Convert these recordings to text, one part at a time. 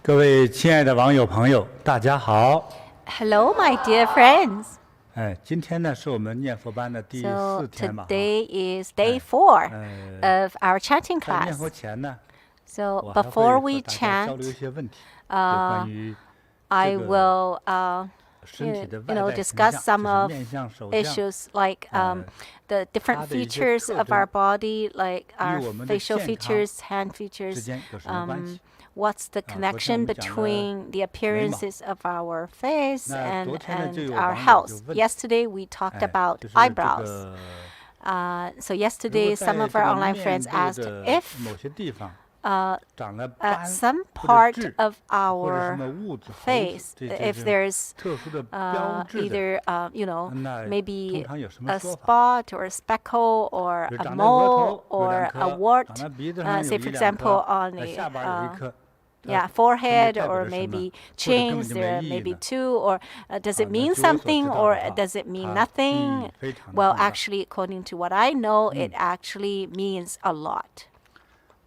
各位亲爱的网友朋友，大家好。Hello, my dear friends. 今天呢是我们念佛班的第4天吧。Today is day 4 of our chanting 在念 class. 佛前呢， So 我还 before 会 we 和大家交 chant, 流一些问题，就关于 I 这个 will, 身体的 you 外 know, 在形 discuss 象， some 就是 of 面相、手相， issues like the different 它的一些 features 特 of 征 our body, like our 与我们的 facial 健康 features, hand 之 features. 间有什么关系？ What's the 昨天我 connection 们讲了 between the appearances of our face 那昨 and 天呢就有 our 网友 health? 就问， Yesterday we talked 哎， about 就是这 eyebrows. 个 So 如 yesterday 果 some 在 of 这 our 个 online 面 friends 部 asked 的 if 某些地方 长了 at 斑 some 或者 part 痣， of 或者什 our 么物质、猴子， face, 这 if 是 there's 特殊的标志的， either you know 那通 maybe 常有什么 a 说法？ spot or a speckle or 比如 a 长在额 mole 头有两 or a 颗， wart, 长在鼻子上有 say 一 for 两 example 颗， on the 下巴有一颗， yeah, 它分别 forehead 代表 or 着什么？ maybe 或者根本 chins, 就 there 没 are 意义 maybe 呢？ 2, or does it 那 mean 据我所 something 知道 or 的话， does it mean 它意义 nothing? 非常的 Well, 重大。 actually, according to what I know, it actually means a lot.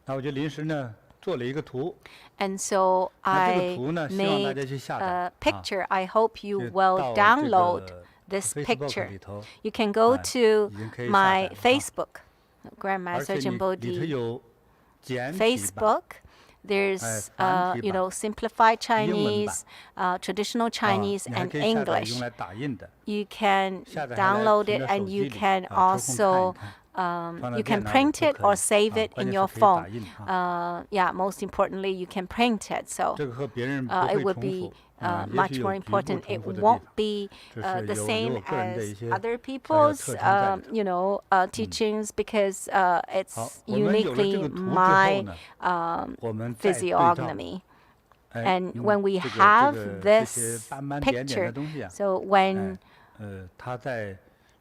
那我就临时呢做了一个图， And so 那这个 I 图呢，希望大 made 家去下载 a picture. I hope you 就 will 到这 download 个 this Facebook picture. 里头， You can go 哎， to 已经可以下载 my 了哈。 Facebook, 而 Grandmaster 且里头 JinBodhi 有简体版、 Facebook. There's, 繁体 you 版、 know, simplified 英文版 Chinese, traditional 啊， Chinese, 你还 and 可以下载用 English. 来打印的， You can 下载下来 download 存 it 在手 and 机 you 里 can 啊，抽空看一 also 看，放 you 在 can 电脑里 print 都 it 可 or 以 save 啊， it 关 in 键 your 是可以打 phone. 印哈。 Yeah, most importantly, you can print it. So 这个和别人不 it 会 would 重 be 复啊，也 much 许 more 有局部 important. 重 It 复的地 won't 方， be 这是 the 有 same 我个人的 as 一些 other 小小 people's, 特征在里头。 you know, teachings because 好， it's 我们有了这 uniquely 个图之后 my 呢，我们再对照， physiognomy. 哎， And 用 when we 这 have 些 this 斑斑点点的 picture, 东西啊， so 哎 when 它在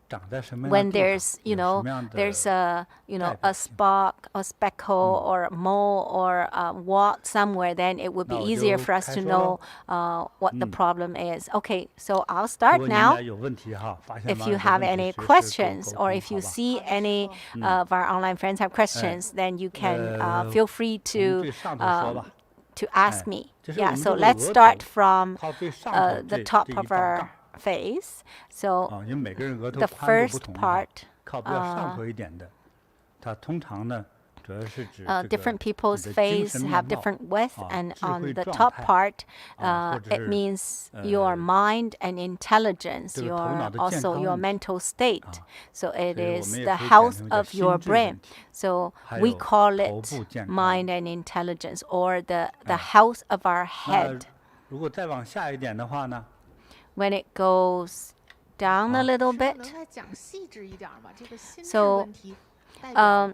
长在什么样的 when 地方， there's you 有什 know 么样 there's 的 a you know 代表 a 性。 spot or speckle or a mole or a wart somewhere, then it would be 那我 easier 就 for us 开 to 说 know 喽。 what the problem is. Okay, so I'll 如 start 果你们 now. 俩有问题哈，发现 If 网 you 友的 have 问题 any 随时跟我 questions 沟 or 通， if you 好吧？ see any of our online friends have questions, then you can feel free 从 to 最上头说吧。 to ask 哎， me. 这是我 Yeah, 们 so 这个 let's 额 start 头， from 靠最上头 the 这 top 一 of 道 our 杠 face. So 啊，因为每个人额头 the 宽度不 first 同哈， part, 靠比较上头一点的，它通常呢主要是指这个 different 你 people's 的精 face 神 have 面貌 different width, 啊， and 智 on 慧 the 状 top 态 part, 啊，或者 it 是 means your mind and intelligence, 这个头脑 your 的健 also 康 your 问题 mental state. 啊， So it 所以我 is 们也 the 可以简 health 称叫 of your 心智问 brain. 题， So 还 we 有 call 头 it 部健康 mind 问题。 and intelligence, or the 哎， health of our 那 head. 如果再往下一点的话呢， When it goes down a 啊， little 是不是 bit, 能再讲细致一点儿吗？这个心智 So 问题代表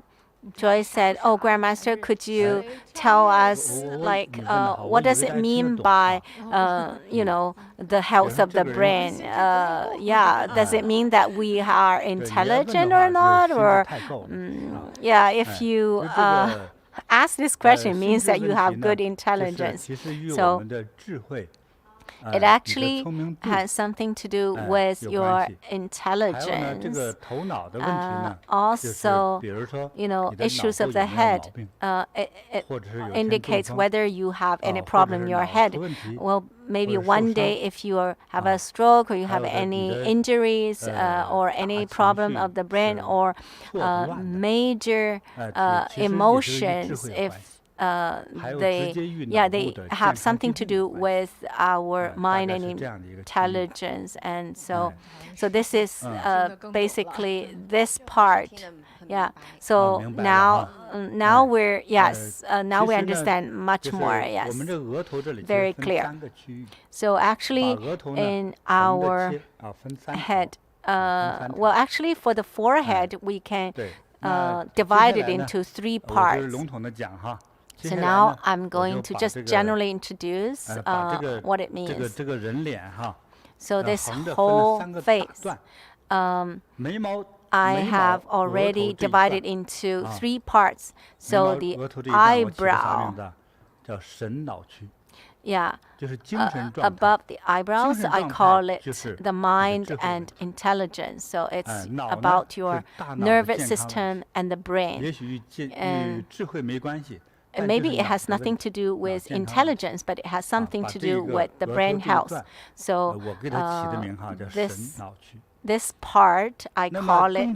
Joy said, "Oh, 啥？还 Grandmaster, 是 could you 谁 tell 穿越 us 我 like 你问的好，我 what 以为 does 大 it 家听得 mean 懂 by 哈。 you know the 比如 health 说 of 这 the 个人， brain? 心智不太够。 Yeah, does it 哎， mean that we are 对，你要问的 intelligent 话 or 就是 not? 心智 Or 太够了啊。 yeah, if 哎， you 就这个 ask this question, it 心 means 智 that you 问 have 题 good 呢，就是 intelligence. 其实与我 So 们的智慧， it 你的 actually 聪明度， has something to do 哎， with 有 your 关系。还有呢，这 intelligence. 个头脑的问题呢，就是 Also, 比如说 you know, 你的脑 issues 部 of 有 the 没有 head. 毛病， It 或者是有天中 indicates 风 whether you have any 啊，或者 problem 是 in your 脑 head. 出问题， Well, 或 maybe 者受 one 伤 day if you have a 啊， stroke or you 还 have 有的你 any 的 injuries or 大 any 情 problem 绪 of the brain 是 or 错不乱的， major 其实也是与智 emotions, 慧有 if 关系，还有直 they 接与 yeah 脑部 they 的 have 健康疾 something to 病有 do 关系， with our 大 mind 概 and 是这样的一个区别。 intelligence. And so 哎， so this is 嗯， 听得更懂了。 basically this part. 听得很 Yeah. 明白。So 明白了 now 哈。 now 哎， we're yes 其 now we 实呢， understand much 就是 more. 我们 Yes. 这个额头这里其实 Very 分 clear. 3个区域， So 把 actually 额头呢 in 横着 our 切啊，分3 head, 条啊，分3 well 条。 actually for the 哎， forehead we can 对，那接下 divide it 来呢， into 3我就是 parts. 笼统的讲哈。接 So 下来 now 呢， I'm 我 going 就 to 把 just 这个 generally introduce 把这个 what it 这个 means. 这个人脸哈， So this 横着分了 whole 3个大 face, 段，眉毛 I 眉毛 have 额头 already 这一段 divided into 啊， 3 parts. 眉毛 So the 额头这一段我起个啥 eyebrow, 名字啊？叫神脑区， yeah, 就是精神状态。 above the eyebrows, 精神 I 状态 call 就 it 是 the 你的 mind 智慧 and 问题。 intelligence. So it's 脑呢 about 是 your 大脑的 nervous 健康问 system 题， and the brain. 也许与 And 智慧没关系， maybe it has nothing to do with intelligence, but it has something to do with the brain health. So this part, I call it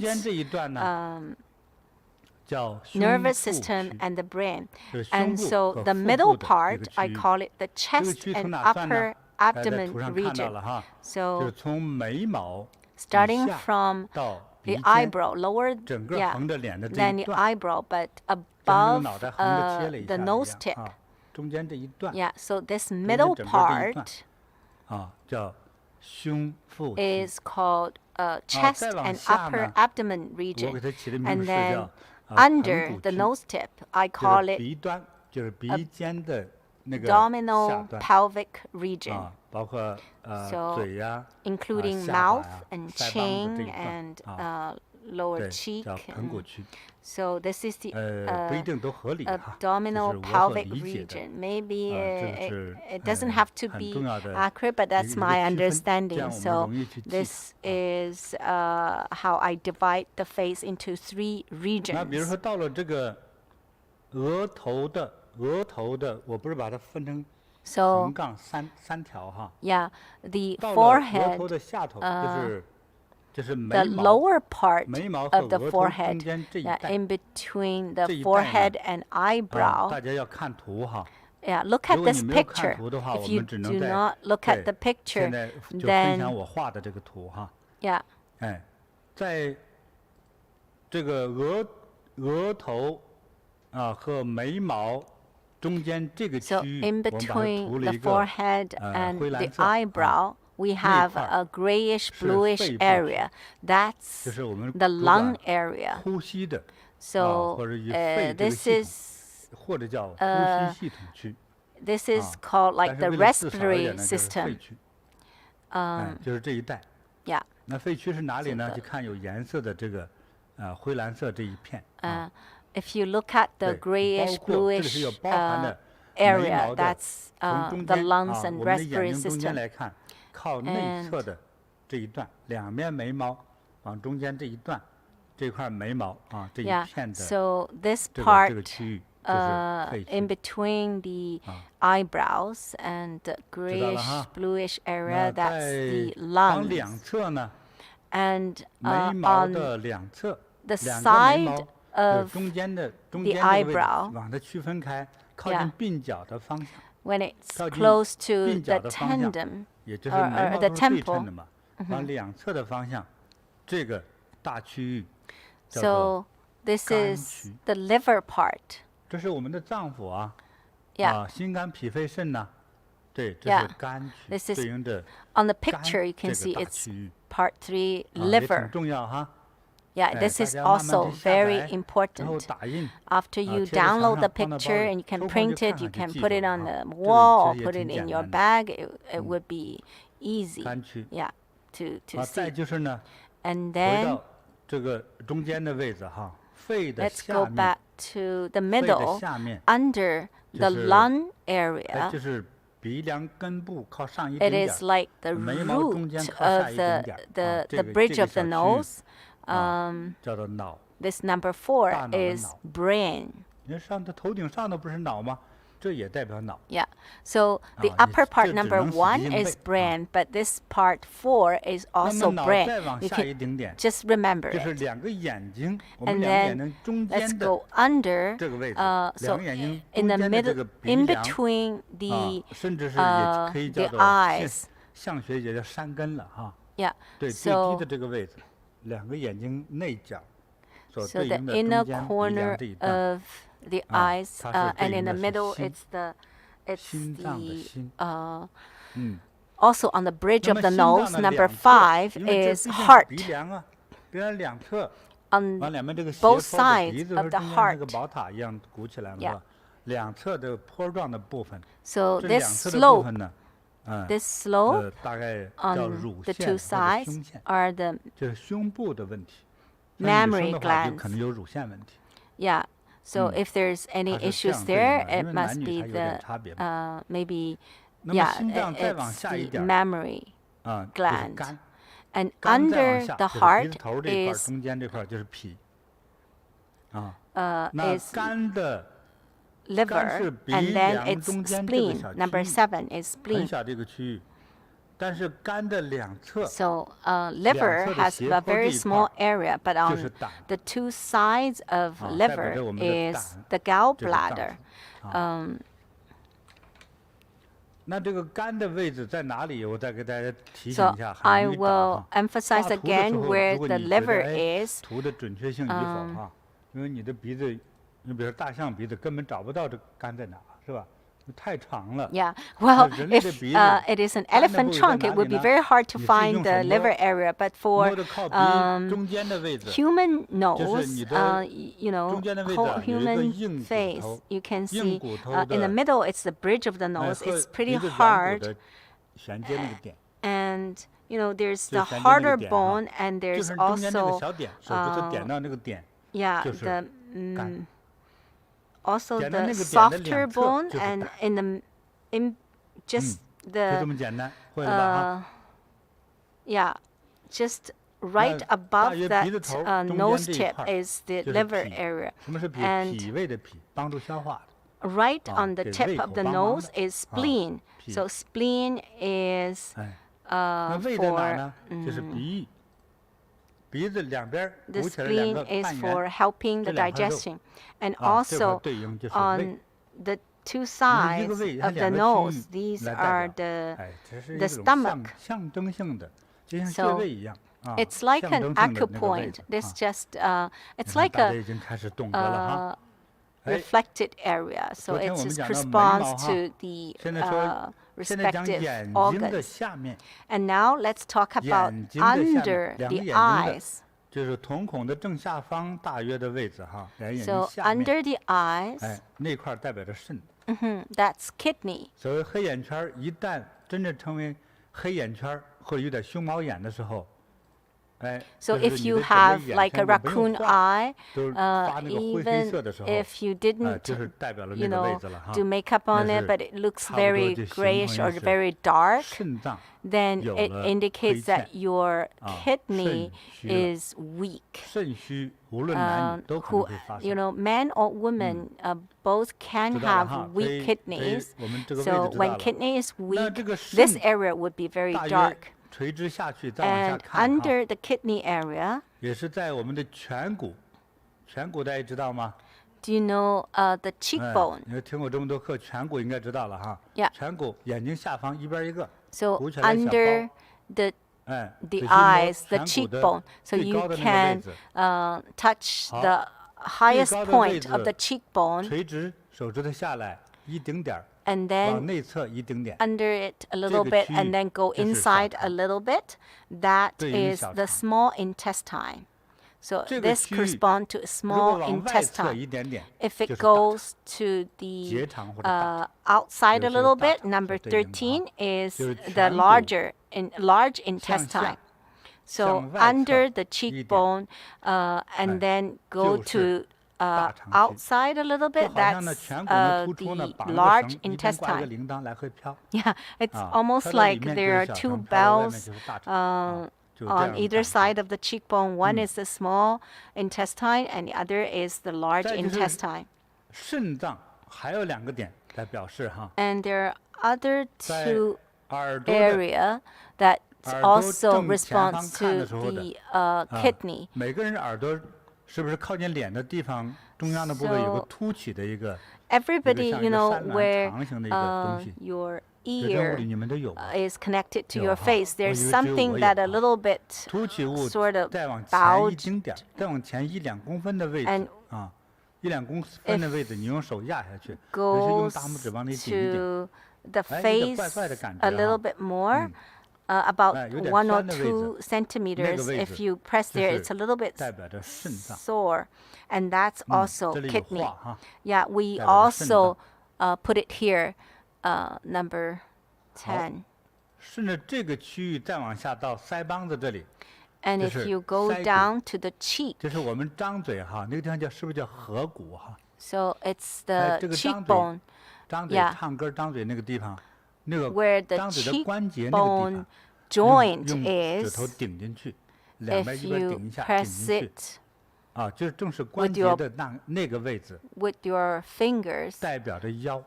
nervous system and the brain. And so the middle part, I call it the chest and upper abdomen region. So starting from the eyebrow, lower, than the eyebrow, but above the nose tip. Yeah, so this middle part is called chest and upper abdomen region. And then under the nose tip, I call it abdominal pelvic region. So including mouth and chin and lower cheek. So this is the abdominal pelvic region. Maybe it doesn't have to be accurate, but that's my understanding. So this is how I divide the face into 3 regions. 那比如说到了这个额头的，我不是把它分成横杠三条哈。Yeah, the 到了 forehead. 额头的下头就是眉 The 毛。 lower part 眉毛和 of the 额头中 forehead, 间这一 yeah, 带。 in between the 这一带呢， forehead and eyebrow. 大家要看图哈。 Yeah, look at 如果 this 你没有看 picture. 图的话， If 我 you 们只能 do 在 not look at the 现 picture, 在就分 then 享我画的这个图哈。 yeah, 哎，在这个额头和眉毛中间这个区 so 域， in 我们把它涂 between 了 the 一个 forehead and 灰 the 蓝色 eyebrow, we have 块 a grayish 是 bluish 肺部 area. That's 就是我们 the 主 lung 管 area. 呼吸的 So 或者以肺这个 this 系统 is 或者叫呼吸系统区， this is called 但 like 是 the 为了自少一 respiratory 点呢，就是肺 system. 区，哎，就是这一带。 Yeah. 那肺区是哪里呢？这个就看有颜色的这个灰蓝色这一片。 If you look at the 对， grayish 包括这里是有 bluish 包含的眉 area, 毛的， that's 从中 the 间 lungs and 我们的 respiratory 眼睛中间 system. 来看，靠内侧的这一段，两边眉毛往中间这一段，这块眉毛这一 Yeah. 片的 So this 这个 part 区域就是肺 in 区。 between the eyebrows and the grayish 哈。 bluish 那 area, that's 在 the 往 lungs. 两侧呢， And 眉毛 on 的两侧， the 两个眉毛 side 就是 of 中间的 the 这个位置 eyebrow 往它区分开，靠 Yeah. 近鬓角的方向， when it's 靠近 close to 鬓角 the 的方向， tendon, 也就是 or 眉毛 the 都是对 temple. 称的嘛，往两侧的方向，这个大区域叫做 so this 肝 is 区， the liver part. 这是我们的脏腑啊， Yeah. 心肝脾肺肾呐，对，这 Yeah. 是肝区， This is 对应着 On the 肝 picture, you 这 can see 个大 it's 区域， part 3也 liver. 挺重要哈。 Yeah, 哎 this 大 is 家慢慢 also 去下 very 载，然后 important. 打印。 After you 贴在墙 download the 上，放到包 picture 里， and you can 抽空 print 就 it, 看 you 看就 can 记 put 住 it 了 on 啊。 the 这个 wall 其 or 实也 put 挺 it in 简 your 单的。 bag. It would be easy. 肝区 Yeah, to 再 see. 就是呢， And 回 then 到这个中间的位置哈，肺的 let's go 下面 back，to the 肺的 middle 下面， under the 就是 lung 哎， area. 就是鼻梁根部靠上一 It 点点 is like the 眉毛中间 root 靠下 of 一点 the 点 the 这 the 个 bridge 这个 of the 小区域 nose. 叫做脑。 This number 4大脑的 is 脑。 brain. 你看上头头顶上的不是脑吗？这也代表脑。 Yeah. So the 你 upper 这 part 只 number 能死记 1硬 is 背 brain, but this part 4 is 那 also 么脑 brain. 再往 You 下一 can 丁点， just remember 就是 it. 两个眼睛，我们 And 两个眼 then 睛中 let's 间的 go under. 这个位置， So 两个眼睛 in 中 the 间的这 middle, 个鼻 in 梁， between the 甚至是也可以 the 叫做 eyes. 相学也叫山根了哈。 Yeah. 对，最低 So 的这个位置，两个眼睛内角所 so 对 the 应的 inner 中间鼻梁 corner 这一段， of the 啊， eyes, 它是 and 对 in 应 the 的是 middle 心， it's 心脏的 the 心。 also on the bridge 那 of 么 the 心脏 nose. 的 Number 两侧， 5因为这 is 毕竟是 heart. 鼻梁啊，鼻梁两侧。 On 往两边这个斜 both 坡的 sides 鼻子 of 和 the 中间那个 heart. 宝塔一样鼓起来嘛，是 Yeah. 吧？两侧的坡状的部分， So 这两 this 侧的部 slope, 分呢， this slope 大概叫 on 乳 the 腺 two 或者 sides 胸腺， are the 就是胸部的问题。那女生 mammary 的话就可 glands. 能有乳腺问题， Yeah. So if there's any 它是这 issues 样对应 there, 的，因 it 为 must 男女 be 它有点 the 差别嘛。 maybe 那么 yeah, 心脏再往 it's 下一 the 点， mammary 就是 gland. 肝， And 肝再往 under 下 the 就是鼻 heart 子头这一块， is 中间这块就是脾，那 is 肝的 liver, and then it's spleen. Number 7 is spleen. So liver has a very small area, but on the two sides of liver is the gallbladder. So I will emphasize again where the liver is. 因为你的鼻子，你比如说大象鼻子根本找不到这肝在哪，是吧？ Yeah, well, if it is an elephant trunk, it would be very hard to find the liver area. But for human nose, you know, whole human face, you can see in the middle, it's the bridge of the nose. It's pretty hard. And, you know, there's the harder bone, and there's also, yeah, the... also the softer bone, and in just the yeah, just right above that nose tip is the liver area, and right on the tip of the nose is spleen. So spleen is for the spleen is for helping the digestion, and also on the two sides of the nose, these are the stomach. So it's like an acupoint. This just it's like a reflected area. So it just corresponds to the respective organs. And now let's talk about under the eyes. So under the eyes, that's kidney. So if you have like a raccoon eye, even if you didn't, you know, do makeup on it, but it looks very grayish or very dark, then it indicates that your kidney is weak. Who, you know, men or women both can have weak kidneys. So when kidney is weak, this area would be very dark. And under the kidney area, do you know the cheekbone? Yeah. So under the eyes, the cheekbone, so you can touch the highest point of the cheekbone, and then under it a little bit, and then go inside a little bit. That is the small intestine. So this corresponds to a small intestine. If it goes to the outside a little bit, number 13 is the large intestine. So under the cheekbone, and then go to outside a little bit, that's the large intestine. Yeah, it's almost like there are two bells on either side of the cheekbone. One is the small intestine, and the other is the large intestine. And there are other two areas that also responds to the kidney. So everybody, you know, where your ear is connected to your face, there's something that a little bit sort of bulged. And if goes to the face a little bit more, about 1 or 2 centimeters. If you press there, it's a little bit sore, and that's also kidney. Yeah, we also put it here, number 10. And if you go down to the cheek, so it's the cheekbone. Yeah. Where the cheekbone joint is, if you press it 啊，就是正是关节的那个位置 with your fingers, 代表着腰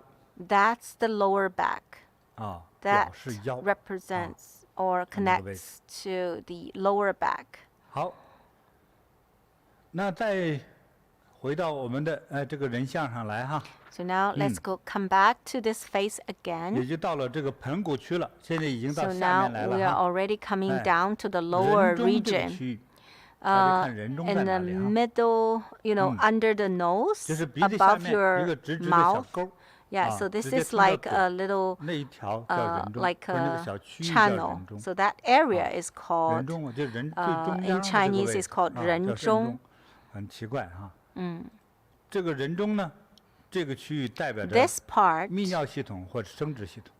that's the lower back. 啊， That 表示腰。 represents or connects to the lower back. 好，那再回到我们的这个人像上来哈， So now let's come back to this face 也 again. 就到了这个盆骨区了，现在已经到 So 下 now 面来 we 了 are 哈。 already coming 哎 down to the lower 人中这个 region. 区域，大家看人中在 In 哪 the 里哈？ middle, under the 就 nose, 是鼻子下 above 面一 your 个直直的小 mouth. 沟， Yeah, 啊 so this 直接 is 通到 like 嘴 a little 那一条叫人中， like 或者那个 a 小区域叫 channel. 人中。 So that area is 人 called 中就人最中 in 央的这个 Chinese 位 is 置 called 啊，人叫肾中。中，很奇怪哈。这个人中呢，这个区域代表着 this part 泌尿系统或者生殖系统。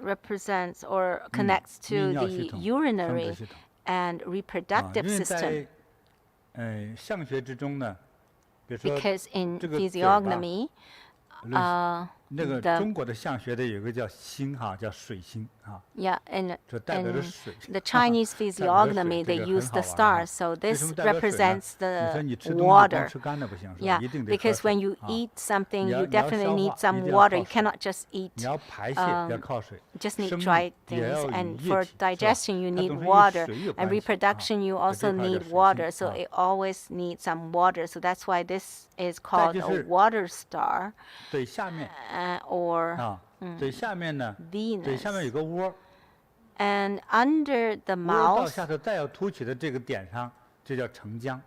represents or connects to 泌尿 the 系统、生殖 urinary 系统。 and 啊， reproductive 因为 system. 在相学之中呢，比如说 Because in 这个嘴巴 physiognomy, 那个 the 中国的相学的有个叫星哈，叫水星啊， yeah, in 这代表着 in 水。 the Chinese 代表着水 physiognomy, 这 they 个 use 很 the 好玩啊。 stars. So 为 this 什么代表水呢？ represents 你说 the 你吃东西光 water. 吃干的不行，是吧？ Yeah, 一定得喝 because 水 when you 啊。 eat something, 你要 you 你要 definitely 消 need 化， some 一定要 water. 靠 You 水。 cannot just eat 你要排泄要靠水。 just need 生 dry 命也 things, 要有 and 液 for 体，是吧？ digestion you 它 need 都是与 water, 水有 and 关系啊。 reproduction you 这 also 块叫 need 水 water. 星 So 啊。 it always needs some water. So that's why this is called 就 a 是 water star 嘴下面 or 啊，嘴下面呢，嘴 venous. 下面有个窝， And under the 窝到 mouth, 下头再要凸起的这个点上，这叫承浆。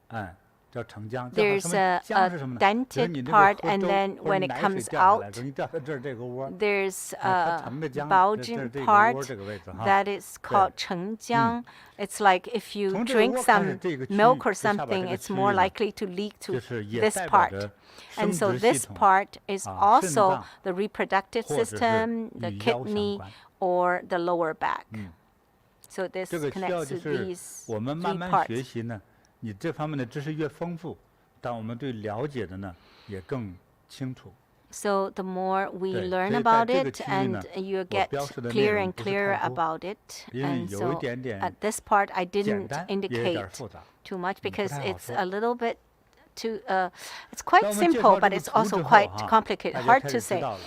哎，叫承浆。叫 there's 什么 a 浆是什么呢？就是 dented 你这个 part, 喝 and 粥 then 或者 when it 奶水 comes 掉下来 out, 时候，你掉到这儿这个窝， there's 它 a 沉的浆，这 bulging 是这个 part 窝这个位置哈。 that is called 澄江. It's like if you 从这个 drink 窝开始 some 这个区域 milk or 就下边 something, 这个 it's 区域 more 呢， likely to leak 就 to 是也 this 代表 part. 着 And 生 so 殖系 this 统 part is 啊，肾 also 脏 the reproductive 或者是 system, the 与腰相 kidney, 关。 or the lower back. So this 这个需要 connects 就 to 是 these 我们慢 three 慢 parts. 学习呢，你这方面的知识越丰富，但我们对了解的呢也更清楚。 So the more we 对， learn 所以 about 在这个 it 区域呢， and you 我 get 标示的内 clearer 容 and 不是 clearer 太多， about it. 因为 And 有 so 一点点 at this part I 简 didn't 单，也有点 indicate 复杂。 too much because 不太好 it's 说。 a little bit too it's 当 quite 我们介 simple, 绍这 but 个 it's 图 also 之后 quite 哈， complicated, 大家 hard 开 to 始知 say. 道了。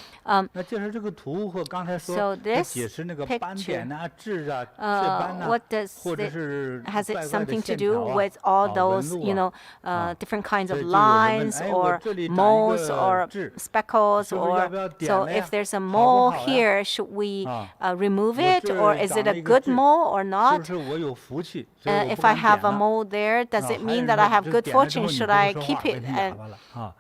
那介绍这个图和刚才 So 说 this 解释那个斑 picture, 点呐、痣啊、雀斑呐， what does 或者 it 是 has it 怪怪的 something to 线 do 条啊、 with all 纹 those, 路 you 啊。 know, different kinds 所 of 以就有人问， lines 哎，我 or 这里长一 moles 个 or 痣， speckles 是不是要 or 不要点 so 了呀？ if there's a 好不 mole 好呀？ here, should we 啊， remove 我 it 这 or 儿 is 长 it 了 a 一个 good 痣， mole or 是 not? 不是我有福气，所以我 If 不 I 敢 have 点 a 了？ mole there, does 啊， it 还有 mean 人 that I 说 have 这 good 点了之 fortune? 后你 Should 不 I 会说 keep 话， it? 变成哑巴了啊。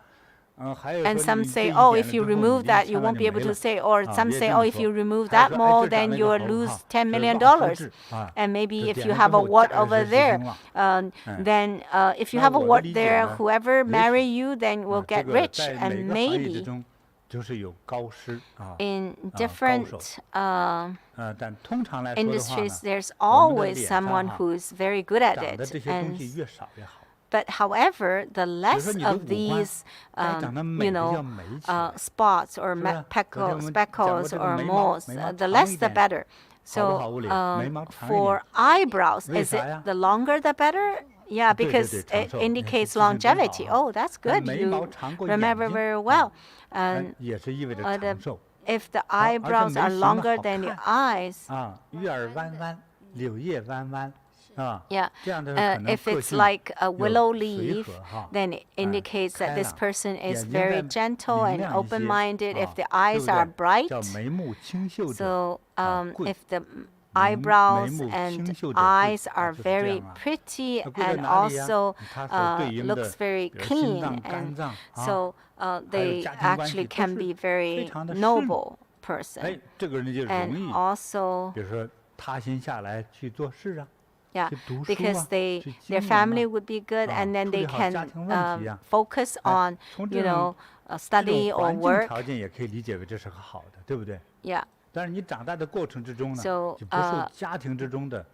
还有 And 说 some 你 say, 这 oh, 一 if 点 you 了之后，你 remove 这 that, 千 you 万 won't 就 be able 没 to 了 say, or 啊， some 别 say, 这 oh, 么 if 说。 you remove 还 that 说，哎， mole, 这长 then 了一 you 个 will 猴 lose 哈， $10 这 million. 是大猴痣啊， And maybe 这 if 点 you 了之 have a 后 wart 家人 over 是吉 there, 凶旺。 then if you 那 have a 我的 wart 理解 there, 呢， whoever 也 marry 许 you, then will 这 get 个 rich. 在每 And 个行业之 maybe 中就是有高师啊， in 高手。 different 但通常来说的话呢， industries, there's 我们的 always 脸上 someone 哈 who's very good at 长的 it. 这些东 And 西越少越好。 but however, the 比如 less 说你的 of 五官 these, 该长得美 you 的要 know, 美起来， spots or 是不是？昨天我们讲过 speckles 这个 or 眉毛， moles, 眉毛 the 长 less 一 the 点， better. 好不 So 好，物理？眉毛长一 for 点， eyebrows, 为 is 啥 it 呀？ the longer the better? Yeah, 对对 because 对，长 it 寿，哎，这 indicates 记性真好 longevity. 啊。 Oh, that's 但 good. 眉毛 You 长过眼 remember 睛 very 啊， well. And 也是意味着 the 长寿 if the 啊，而且 eyebrows 眉 are 形呢 longer 好 than the 看 eyes, 啊，月儿弯弯，柳叶弯弯啊， yeah. 这样的可能 If 个 it's 性 like a 有 willow 随 leaf, 和哈， then it indicates that 开 this 朗， person 眼 is 睛 very 再 gentle 明 and 亮一些 open-minded. If 啊， the 对 eyes 不 are 对？ bright, 叫眉目清秀者 so 啊，贵。 if the 眉 eyebrows 目 and 清秀者贵 eyes 啊， are 就是这 very 样啊。 pretty 那贵在 and 哪里呀？ also 它所对应的， looks very 比如心 clean, 脏、肝 and 脏啊， so 还有 they 家庭关系 actually 都 can 是 be 非 very 常的顺利。 noble 哎 person, 这个人就容 and 易， also 比如说塌心下来去做事啊， yeah, 去读书 because 啊， they 去 their 经营 family 啊， would be good, 啊， and then 处 they 理好家 can 庭问题啊。 focus 哎， on 从这 you 种 know 这种 study or 环境 work. 条件也可以理解为这是个好的，对不对？ Yeah. So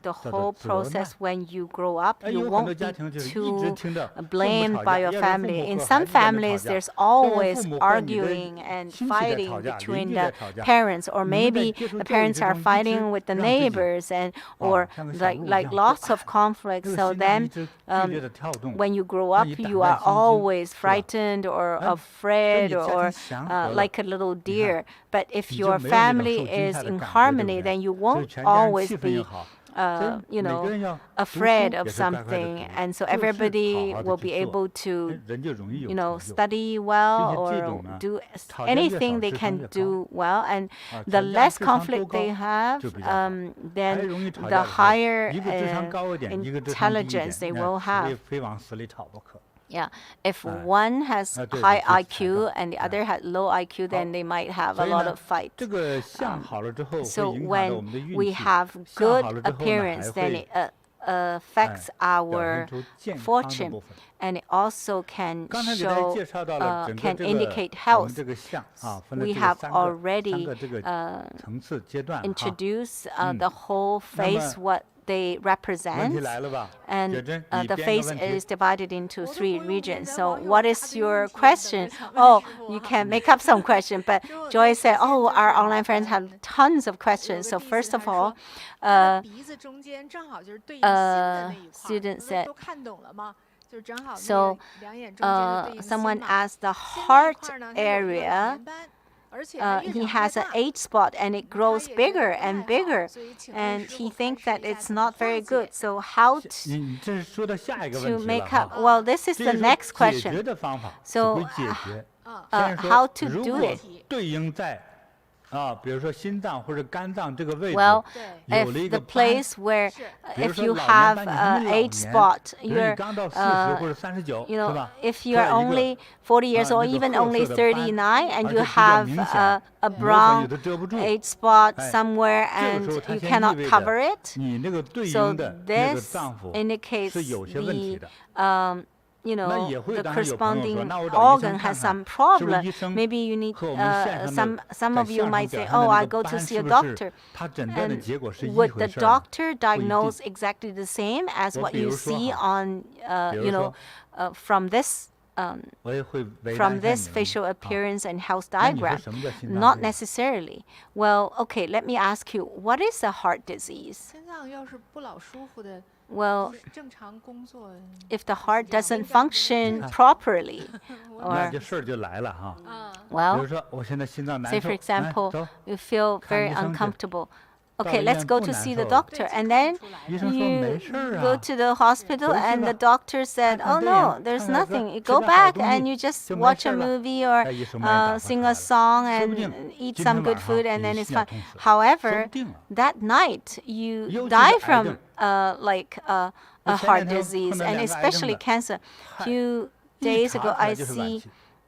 the whole process when you grow up, you won't be too blamed by your family. In some families, there's always arguing and fighting between the parents, or maybe the parents are fighting with the neighbors, and or like lots of conflicts. So then when you grow up, you are always frightened or afraid or like a little deer. But if your family is in harmony, then you won't always be afraid of something, and so everybody will be able to, study well or do anything they can do well. And the less conflict they have, then the higher intelligence they will have. Yeah, if one has high IQ and the other has low IQ, then they might have a lot of fight. So when we have good appearance, then it affects our fortune, and it also can show, can indicate health. We have already introduced the whole face, what they represent, and the face is divided into 3 regions. So what is your question? Oh, you can make up some question, but Joy said, oh, our online friends have tons of questions. So first of all, student said, so someone asked the heart area, he has an 8 spot and it grows bigger and bigger, and he thinks that it's not very good. So how to make up? Well, this is the next question. So how to do it? Well, if the place where, if you have 8 spot, you're, if you're only 40 years old, even only 39, and you have a brown 8 spot somewhere and you cannot cover it, so this indicates the corresponding organ has some problem. Maybe you need, some of you might say, oh, I go to see a doctor. And would the doctor diagnose exactly the same as what you see on, from this facial appearance and health diagram? Not necessarily. Well, okay, let me ask you, what is a heart disease? Well, if the heart doesn't function properly, or, well, say for example, you feel very uncomfortable. Okay, let's go to see the doctor. And then you go to the hospital and the doctor said, oh no, there's nothing. You go back and you just watch a movie or sing a song and eat some good food, and then it's fine. However, that night you die from a heart disease, and especially cancer. A few days ago I see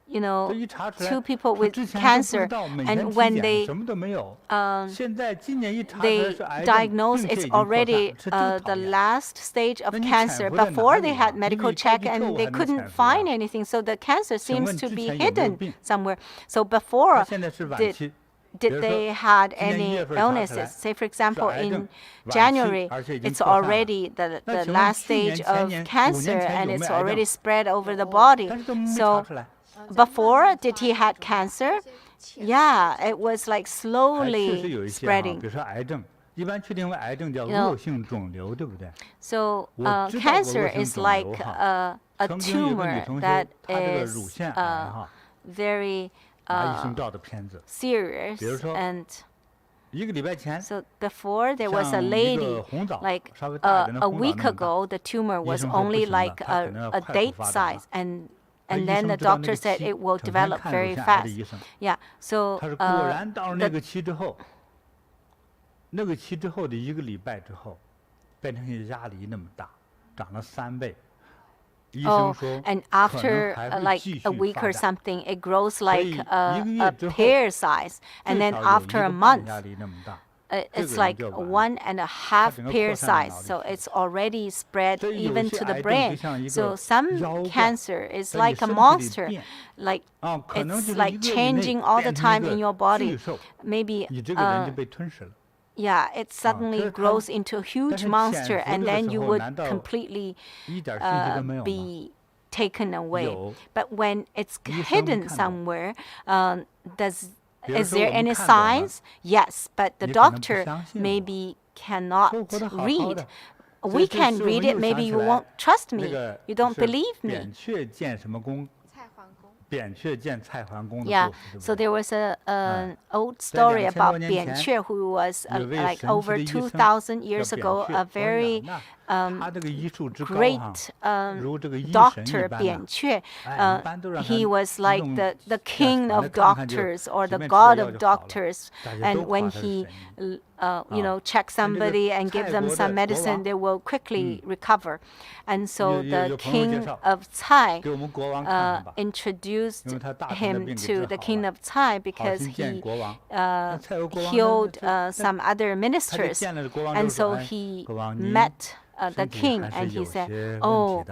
2 people with cancer, and when they diagnose, it's already the last stage of cancer. Before they had medical check and they couldn't find anything, so the cancer seems to be hidden somewhere. So before, did they had any illnesses? Say for example, in January, it's already the last stage of cancer, and it's already spread over the body. So before, did he had cancer? Yeah, it was like slowly spreading. So cancer is like a tumor that is very serious. And so before, there was a lady, like a week ago, the tumor was only like a date size, and then the doctor said it will develop very fast. Yeah, so and after like a week or something, it grows like a pear size, and then after a month, it's like 1.5 pear size, so it's already spread even to the brain. So some cancer is like a monster, like it's like changing all the time in your body. Maybe yeah, it suddenly grows into a huge monster, and then you would completely be taken away. But when it's hidden somewhere, is there any signs? Yes, but the doctor maybe cannot read. We can read it, maybe you won't trust me. You don't believe me. Yeah, so there was an old story about Bian Que, who was like over 2,000 years ago, a very great doctor, Bian Que. He was like the king of doctors, or the god of doctors. And when he check somebody and give them some medicine, they will quickly recover. And so the king of Tsai introduced him to the king of Tsai because he healed some other ministers. And so he met the king, and he said, oh,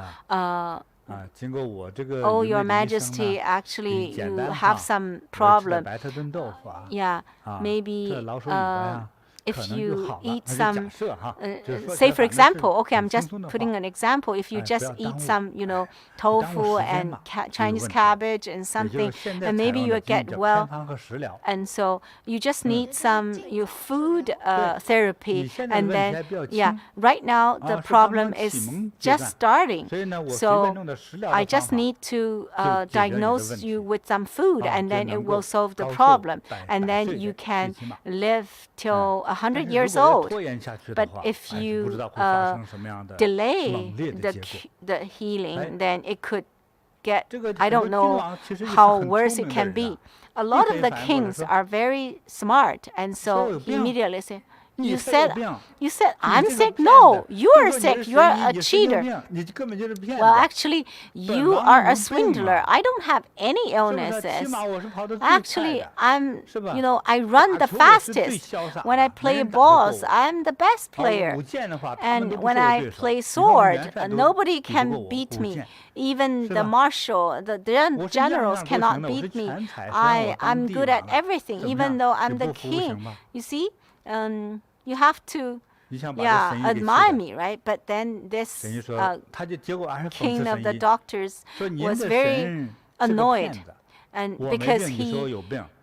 Your Majesty, actually you have some problem. Yeah, maybe if you eat some, say for example, okay, I'm just putting an example. If you just eat some, tofu and Chinese cabbage and something, then maybe you'll get well. And so you just need some food therapy, and then right now the problem is just starting. So I just need to diagnose you with some food, and then it will solve the problem, and then you can live till 100 years old. But if you delay the healing, then it could get, I don't know how worse it can be. A lot of the kings are very smart, and so he immediately said, you said I'm sick? No, you are sick. You are a cheater. Well, actually, you are a swindler. I don't have any illnesses. Actually, I run the fastest. When I play balls, I'm the best player. And when I play sword, nobody can beat me. Even the marshal, the generals cannot beat me. I'm good at everything, even though I'm the king. You see? You have to, admire me, right? But then this king of the doctors was very annoyed, and because he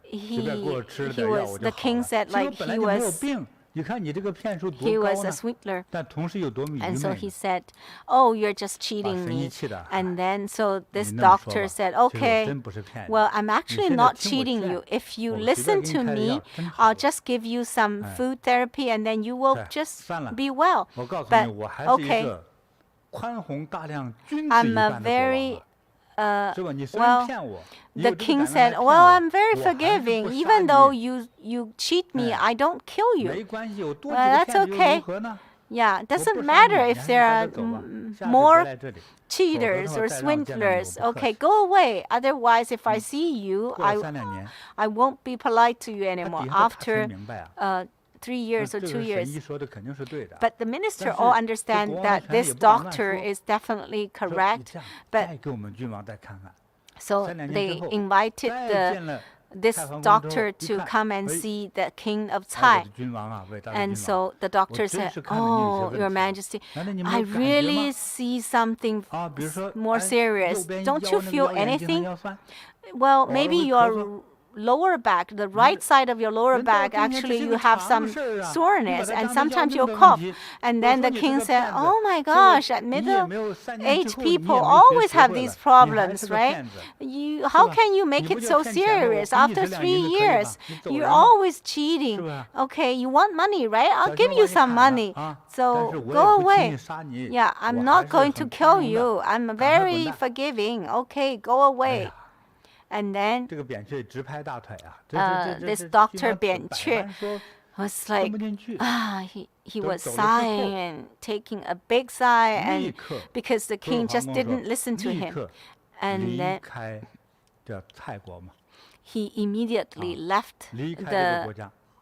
was, the king said, like, he was a swindler. And so he said, oh, you're just cheating me. And then so this doctor said, okay, well, I'm actually not cheating you. If you listen to me, I'll just give you some food therapy, and then you will just be well. But okay, I'm a very the king said, well, I'm very forgiving. Even though you cheat me, I don't kill you. Well, that's okay. Yeah, it doesn't matter if there are more cheaters or swindlers. Okay, go away. Otherwise, if I see you, I won't be polite to you anymore. After 3 years or 2 years. But the minister all understand that this doctor is definitely correct. But so they invited this doctor to come and see the king of Tsai. And so the doctor said, oh, Your Majesty, I really see something more serious. Don't you feel anything? Well, maybe your lower back, the right side of your lower back, actually you have some soreness, and sometimes you'll cough. And then the king said, oh my gosh, middle-aged people always have these problems, right? How can you make it so serious? After 3 years, you're always cheating. Okay, you want money, right? I'll give you some money. So go away. Yeah, I'm not going to kill you. I'm very forgiving. Okay, go away. And then this Dr. Bian Que was like, he was sighing and taking a big sigh, and because the king just didn't listen to him. And then he immediately left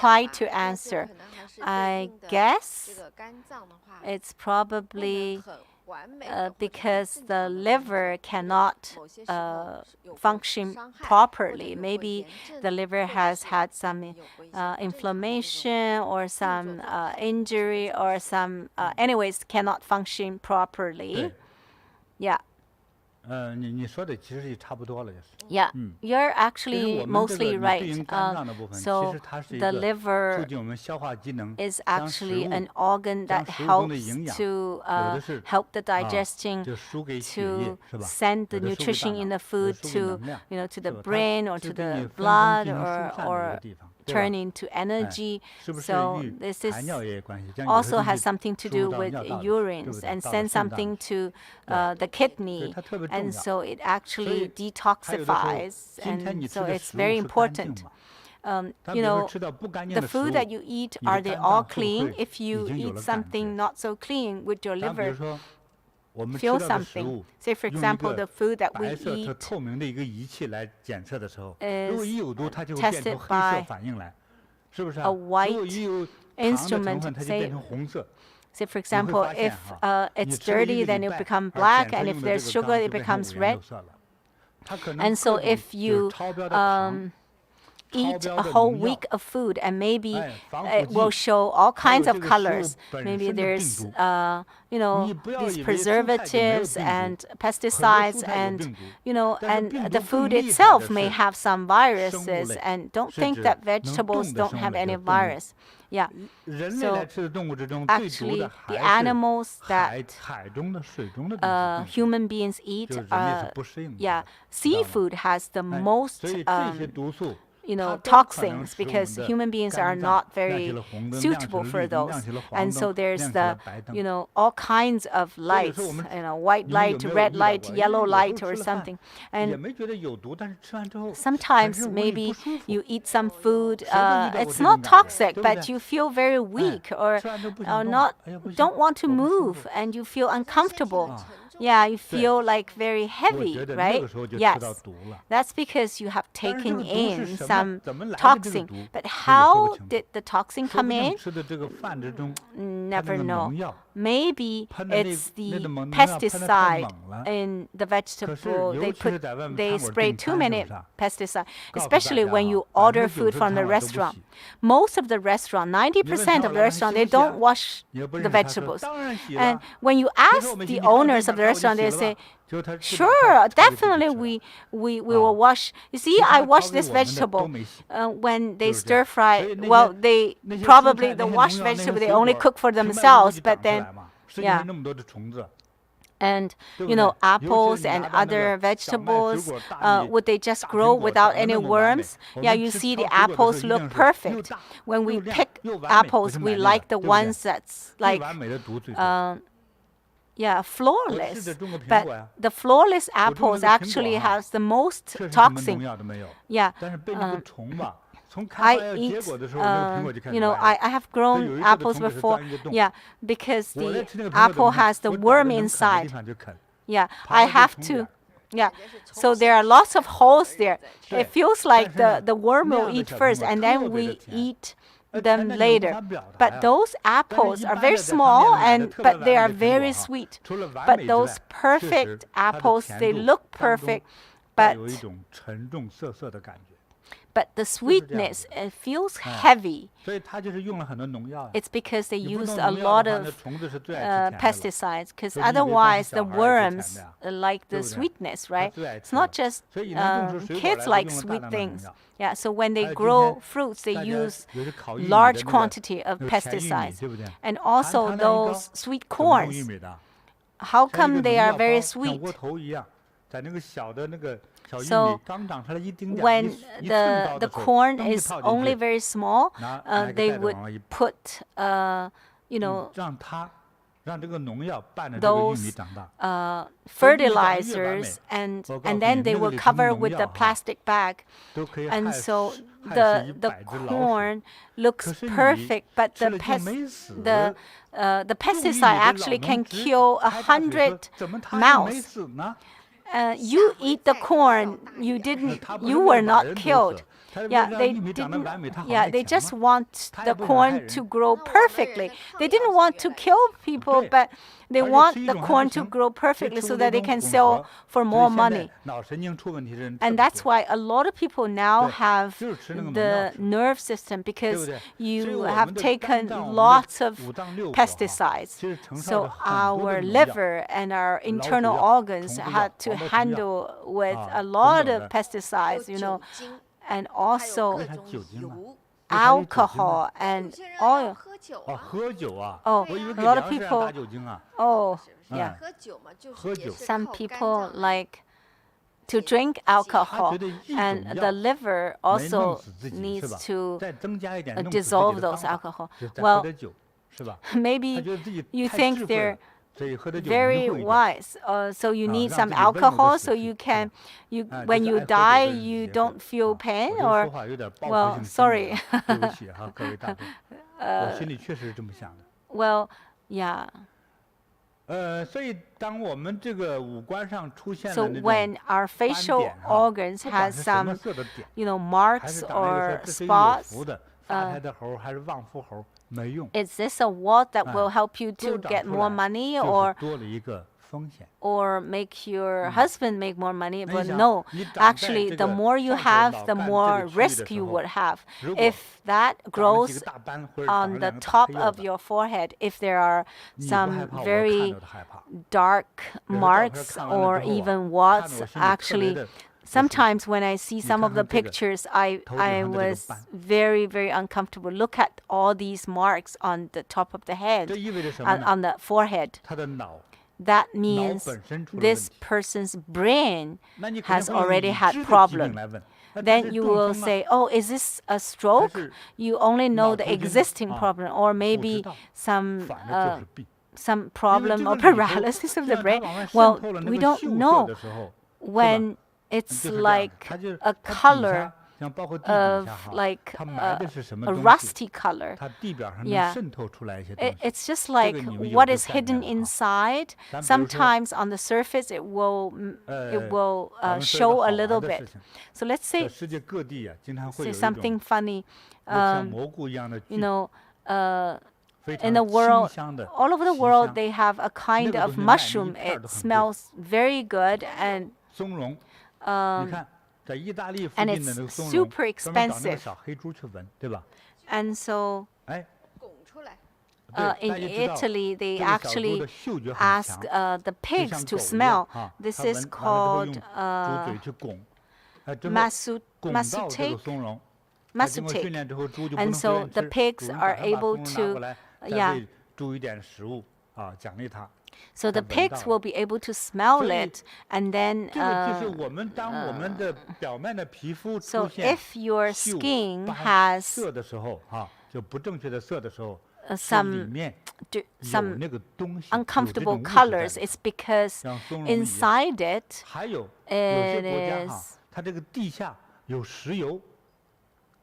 try to answer. I guess it's probably because the liver cannot function properly. Maybe the liver has had some inflammation or some injury or some, anyways, cannot function properly. Yeah. 你说的其实也差不多了，也是。 Yeah, you're actually mostly right. So the liver is actually an organ that helps to help the digesting, to send the nutrition in the food to, to the brain or to the blood or turn into energy. So this is also has something to do with urines and send something to the kidney, and so it actually detoxifies, and so it's very important. The food that you eat, are they all clean? If you eat something not so clean, would your liver feel something? Say, for example, the food that we eat is tested by a white instrument. Say, for example, if it's dirty, then it becomes black, and if there's sugar, it becomes red. And so if you eat a whole week of food, and maybe it will show all kinds of colors. Maybe there's, these preservatives and pesticides, and, and the food itself may have some viruses. And don't think that vegetables don't have any virus. Yeah. So actually, the animals that human beings eat, seafood has the most toxins, because human beings are not very suitable for those. And so there's the, all kinds of lights, white light, red light, yellow light, or something. And sometimes maybe you eat some food, it's not toxic, but you feel very weak or don't want to move, and you feel uncomfortable. Yeah, you feel like very heavy, right? Yes. That's because you have taken in some toxin. But how did the toxin come in? Never know. Maybe it's the pesticide in the vegetable. They spray too many pesticides, especially when you order food from the restaurant. Most of the restaurant, 90% of the restaurant, they don't wash the vegetables. And when you ask the owners of the restaurant, they say, sure, definitely we will wash. You see, I wash this vegetable. When they stir fry, well, they probably, the washed vegetable, they only cook for themselves, but then, yeah. And, apples and other vegetables, would they just grow without any worms? Yeah, you see the apples look perfect. When we pick apples, we like the ones that's like, flawless. But the flawless apples actually has the most toxin. Yeah. I eat, I have grown apples before. Yeah, because the apple has the worm inside. Yeah, I have to. Yeah, so there are lots of holes there. It feels like the worm will eat first, and then we eat them later. But those apples are very small, but they are very sweet. But those perfect apples, they look perfect, but the sweetness, it feels heavy. It's because they used a lot of pesticides, because otherwise the worms like the sweetness, right? It's not just kids like sweet things. Yeah, so when they grow fruits, they use large quantity of pesticides. And also those sweet corns. How come they are very sweet? So when the corn is only very small, they would put, those fertilizers, and then they will cover with the plastic bag. And so the corn looks perfect, but the pesticide actually can kill 100 mouse. You eat the corn, you were not killed. Yeah, they just want the corn to grow perfectly. They didn't want to kill people, but they want the corn to grow perfectly so that they can sell for more money. And that's why a lot of people now have the nerve system, because you have taken lots of pesticides. So our liver and our internal organs had to handle with a lot of pesticides, and also alcohol and oil. Oh, a lot of people. Oh, yeah. Some people like to drink alcohol, and the liver also needs to dissolve those alcohol. Well, maybe you think they're very wise. So you need some alcohol so you can, when you die, you don't feel pain, or, well, sorry. Well, yeah. So when our facial organs has some, marks or spots, is this a wart that will help you to get more money, or make your husband make more money? But no, actually, the more you have, the more risk you would have. If that grows on the top of your forehead, if there are some very dark marks or even warts, actually, sometimes when I see some of the pictures, I was very, very uncomfortable. Look at all these marks on the top of the head, on the forehead. That means this person's brain has already had problem. Then you will say, oh, is this a stroke? You only know the existing problem, or maybe some problem or paralysis of the brain. Well, we don't know. When it's like a color of like a rusty color. Yeah, it's just like what is hidden inside. Sometimes on the surface it will show a little bit. So let's say something funny. In the world, all over the world, they have a kind of mushroom. It smells very good, and it's super expensive. And so in Italy, they actually ask the pigs to smell. This is called masutake. And so the pigs are able to, so the pigs will be able to smell it, and then so if your skin has some uncomfortable colors, it's because inside it is.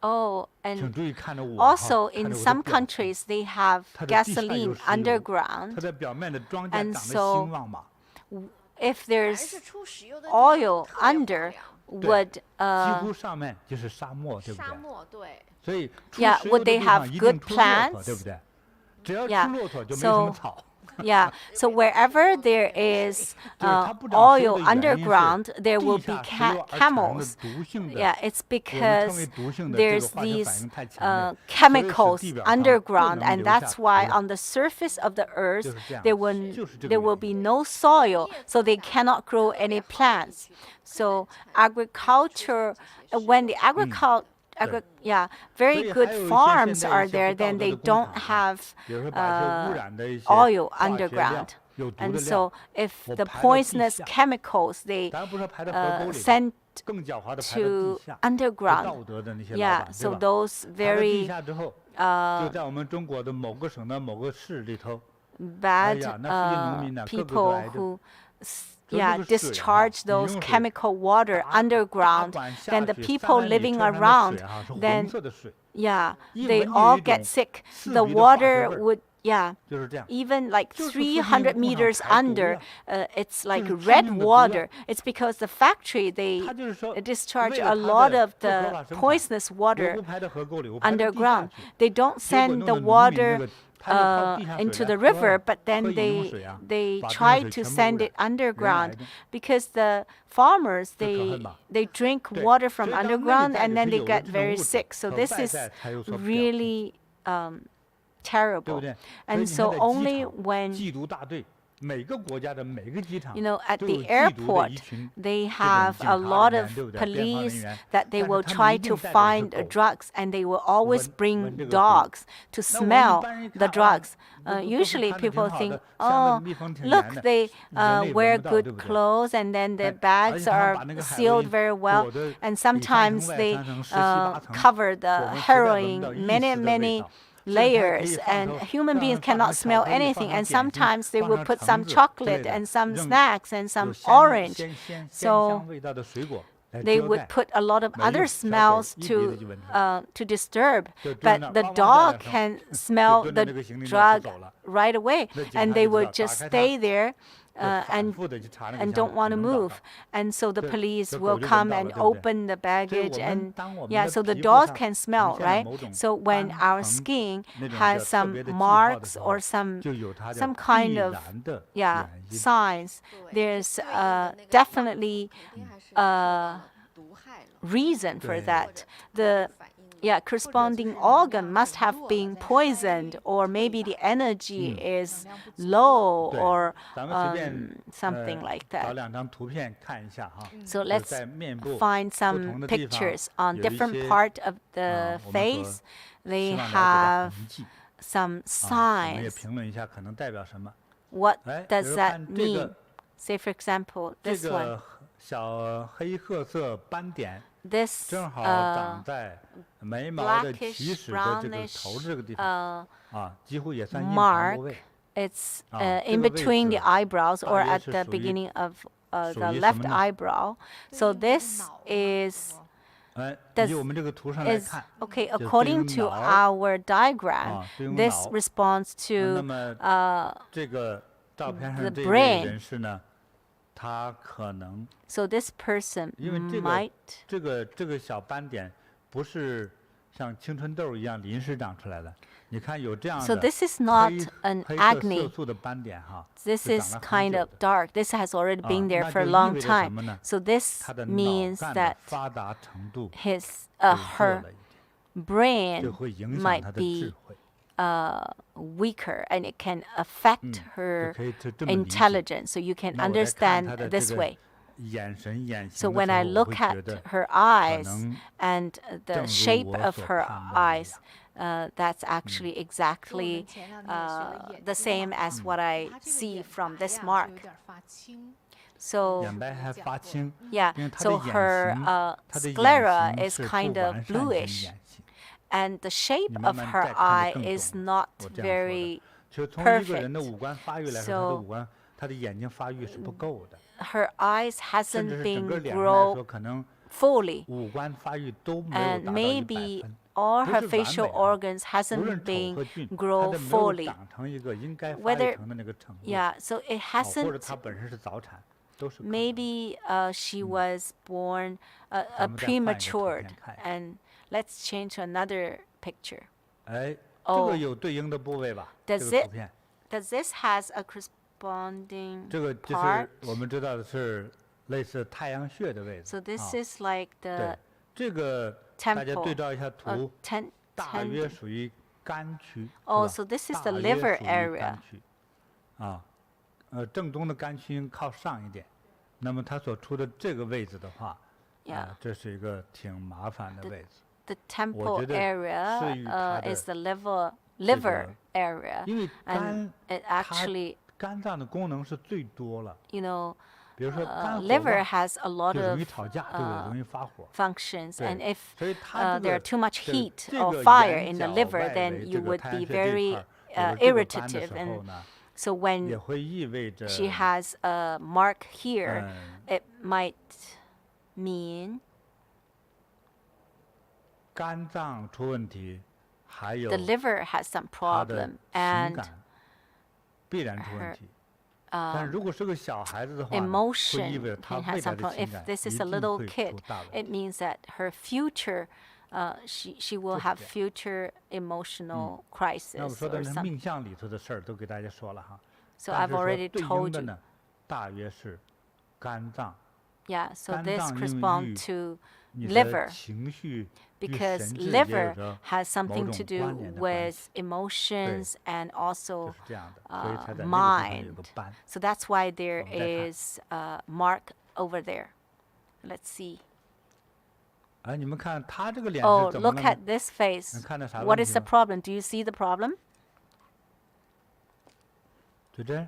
Oh, and also in some countries they have gasoline underground, and so if there's oil under, would would they have good plants? So wherever there is oil underground, there will be camels. Yeah, it's because there's these chemicals underground, and that's why on the surface of the earth there will be no soil, so they cannot grow any plants. So agriculture, when the very good farms are there, then they don't have oil underground. And so if the poisonous chemicals they send to underground, so those very bad people who discharge those chemical water underground, then the people living around, then they all get sick. The water would even like 300 meters under, it's like red water. It's because the factory, they discharge a lot of the poisonous water underground. They don't send the water into the river, but then they try to send it underground, because the farmers, they drink water from underground and then they get very sick. So this is really terrible. And so only when at the airport, they have a lot of police that they will try to find drugs, and they will always bring dogs to smell the drugs. Usually people think, oh, look, they wear good clothes, and then their bags are sealed very well, and sometimes they cover the heroin many layers, and human beings cannot smell anything. And sometimes they will put some chocolate and some snacks and some orange. So they would put a lot of other smells to disturb. But the dog can smell the drug right away, and they would just stay there and don't want to move. And so the police will come and open the baggage, and so the dogs can smell, right? So when our skin has some marks or some kind of signs, there's definitely reason for that. The corresponding organ must have been poisoned, or maybe the energy is low, or something like that. So let's find some pictures on different part of the face. They have some signs. What does that mean? Say, for example, this one. This blackish, brownish mark, it's in between the eyebrows, or at the beginning of the left eyebrow. So this is okay. According to our diagram, this responds to the brain. So this person might. So this is not an acne. This is kind of dark. This has already been there for a long time. So this means that her brain might be weaker, and it can affect her intelligence. So you can understand this way. So when I look at her eyes and the shape of her eyes, that's actually exactly the same as what I see from this mark. So so her sclera is kind of bluish, and the shape of her eye is not very perfect. So her eyes hasn't been grown fully, and maybe all her facial organs hasn't been grown fully. Whether so it hasn't. Maybe she was born premature. And let's change to another picture. Oh, does this has a corresponding part? So this is like the temple. Oh, so this is the liver area. 正宗的肝区应靠上一点，那么它所处的这个位置的话，这是一个挺麻烦的位置。The temple area is the liver area, and it actually, 肝脏的功能是最多了。You know, 比如说liver has a lot of 容易吵架，对不对？容易发火。Functions, and if there are too much heat or fire in the liver, then you would be very irritative, and So when 也会意味着 she has a mark here, it might mean 肝脏出问题，还有 the liver has some 他的 problem 情 and 感必然出问 her 题。但如果是个小孩子的话呢，会意 emotion 味着他 can 未 have 来 some 的 problem. 情 If 感 this 一 is a 定 little 会 kid, 出大问 it 题。 means that her future, she will have future emotional crisis 那我说的 or 是 something. 命相里头的事儿，都给大家说了哈。 So 但 I've 是说 already 对应 told 的 you. 呢，大约是肝脏。 Yeah, so 肝 this 脏因为 corresponds to 你的 liver 情绪与 because 神志也 liver 有着 has 某 something 种 to do 关联的关系。 with emotions and 就 also 是这样的，所以才在那个地方有 mind. 个斑。 So that's why there 我们再看。 is a mark over there. Let's see. 哎，你们看他这个脸 Oh, 是怎么 look 了呢？ at this face. 能看到啥问 What 题 is the 吗？ problem? Do you see the problem, 就这，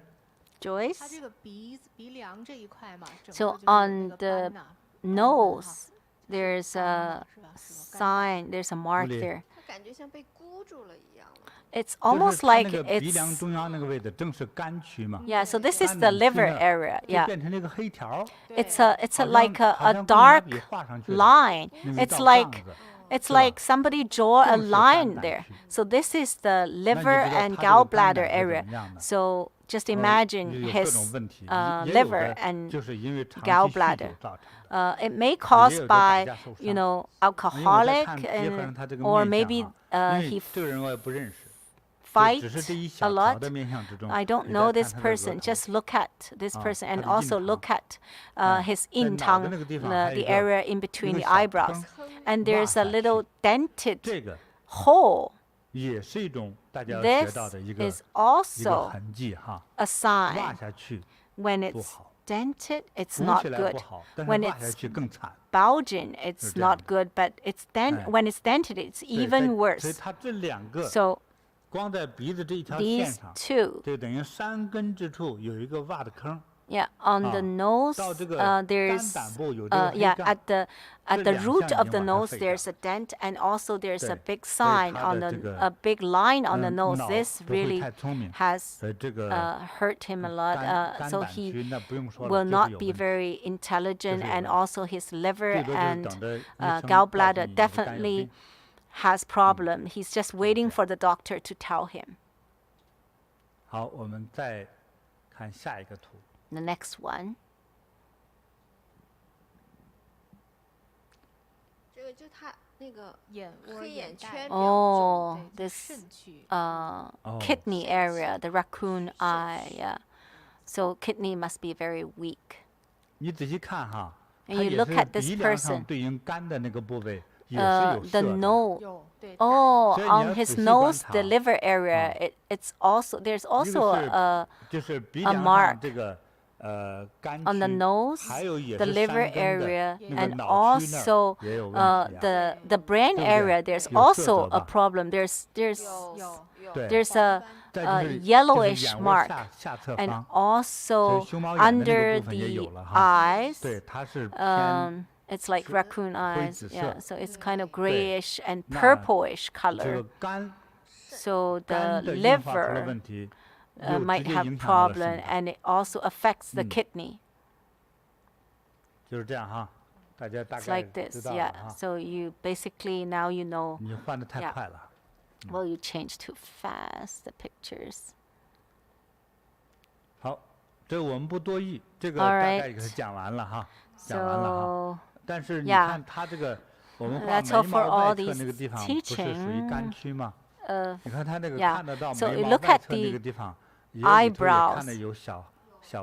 Joyce? 它这个鼻梁这一块嘛，整 So 个就是有 on 那个 the 斑呐 nose, there's a 是吧？是吧？ sign, there's a mark Really? there. 它感觉像被箍住了一样。 It's 就是 almost 他 like 那个鼻梁 it's 中央那个位置，正是肝区嘛。 yeah. So this is 肝 the 胆区 liver 呢 area. 就 Yeah, 变成了一个黑条儿， it's 对 a 好 like 像 a 好像 dark 用拿笔画上去的 line. 那个 It's 道 like 杠子。 it's 是吧？ like somebody draw a 正是 line 肝胆 there. 区。 So this is the 那你 liver 知道 and 他这个肝 gallbladder 胆是 area. 怎么样的？ So just 也 imagine 有各种 his 问题， liver 也有的 and 就是因为长期酗 gallbladder. 酒造成的。 It may cause 也有的 by 打架受伤。 you know 因为我在 alcoholic 看结合上 and 他这个 or 面相 maybe 哈，因 he 为这个人我也不认识，就 fight 只是这一 a 小条 lot. 的面相之中， I don't 你 know 再 this 看他的额 person. 头 Just look at this person and 他的 also 印堂。 look at his 在脑的 intang, 那个地方 the 还有一 the 个 area in between 一 the 个小 eyebrows, 坑 and 挖 there's a 下 little 去， dented 这个 hole. 也是一种大家要学 This 到的一个 is 一个 also 痕迹哈， a 挖 sign. 下去 When 不 it's 好， dented, it's 鼓 not 起来 good. 不好，但是 When 挖下 it's 去更惨。 bulging, it's 这样 not 的。 good. But it's哎。 when it's dented, it's 对， even 所以 worse. 它这两个 So 光在鼻子这一条线 these 上， two, 就等于山根之处有一个挖的坑。 yeah, on the nose, 到这个 there's 肝胆部有这个黑 yeah, 杠。 at the 这两 root 项 of 已 the 经把它 nose 废 there's 掉。 a dent, and also there's a 对， big 所以 sign 他 on 的 the 这个 a big line on the nose. 脑 This 不会 really 太聪明， has 所以这个 hurt him a lot. 肝 So 胆 he 区那不用说 will 了，就是 not 有 be 问题。 very intelligent, 就是有 and 问题。 also his liver 最多就是 and 等着医生告诉 gallbladder 你你肝有 definitely 病。 has problem. He's just waiting for the doctor to tell him. 好，我们再看下一个图。 The next one. 这个就它那个眼窝、黑眼眼袋圈 Oh, 对， this 肾区。 哦 kidney area, the raccoon eye. Yeah. So kidney must be very weak. 你仔细看哈， And 它 you 也 look 是 at this 鼻梁上 person. 对应肝的那个部位也是有 The 色的。 nose. 有对。 Oh, 所以你要 on his 仔细观 nose, 察。 the liver area, it's also there's 一 also 个是 a 就是鼻 a 梁 mark 上这个肝 on the 区， nose, 还有也 the 是 liver 山根的 area, 那个 and 脑区那 also 儿也有问题啊。 the brain 对不对？ area. There's 有色泽 also a 吧？ problem. There's 有对， there's a 再就是 yellowish 就是眼窝 mark, 下侧 and 方， also 熊猫眼的那 under 个部分也有 the 了哈。 eyes. 对，它是偏 It's like raccoon eyes. 紫色。 Yeah, so it's kind of grayish and 那 purplish 这 color. 个肝 So the 肝的硬化出了 liver 问题， might 又直接 have 影响到了 problem, 肾脏， and it also affects the kidney. 就是这样哈。大家大 It's 概 like 知 this, 道了 yeah. 哈。 So you basically now you know. 你换的太 Yeah. 快了。 Well, you change too fast the pictures. 好，这个我们不多译，这个 All 大 right. 概给它讲完了哈，讲完了哈。 So 但是你 Yeah. 看它这个，我们画 That's all 眉 for 毛 all 外侧 these 那个地方，不是属于肝 teaching. 区吗？ uh, 你看它那个 Yeah. 看得到 So 眉 you 毛 look 外 at 侧那 the 个地方，也里头也看 eyebrows. 着有小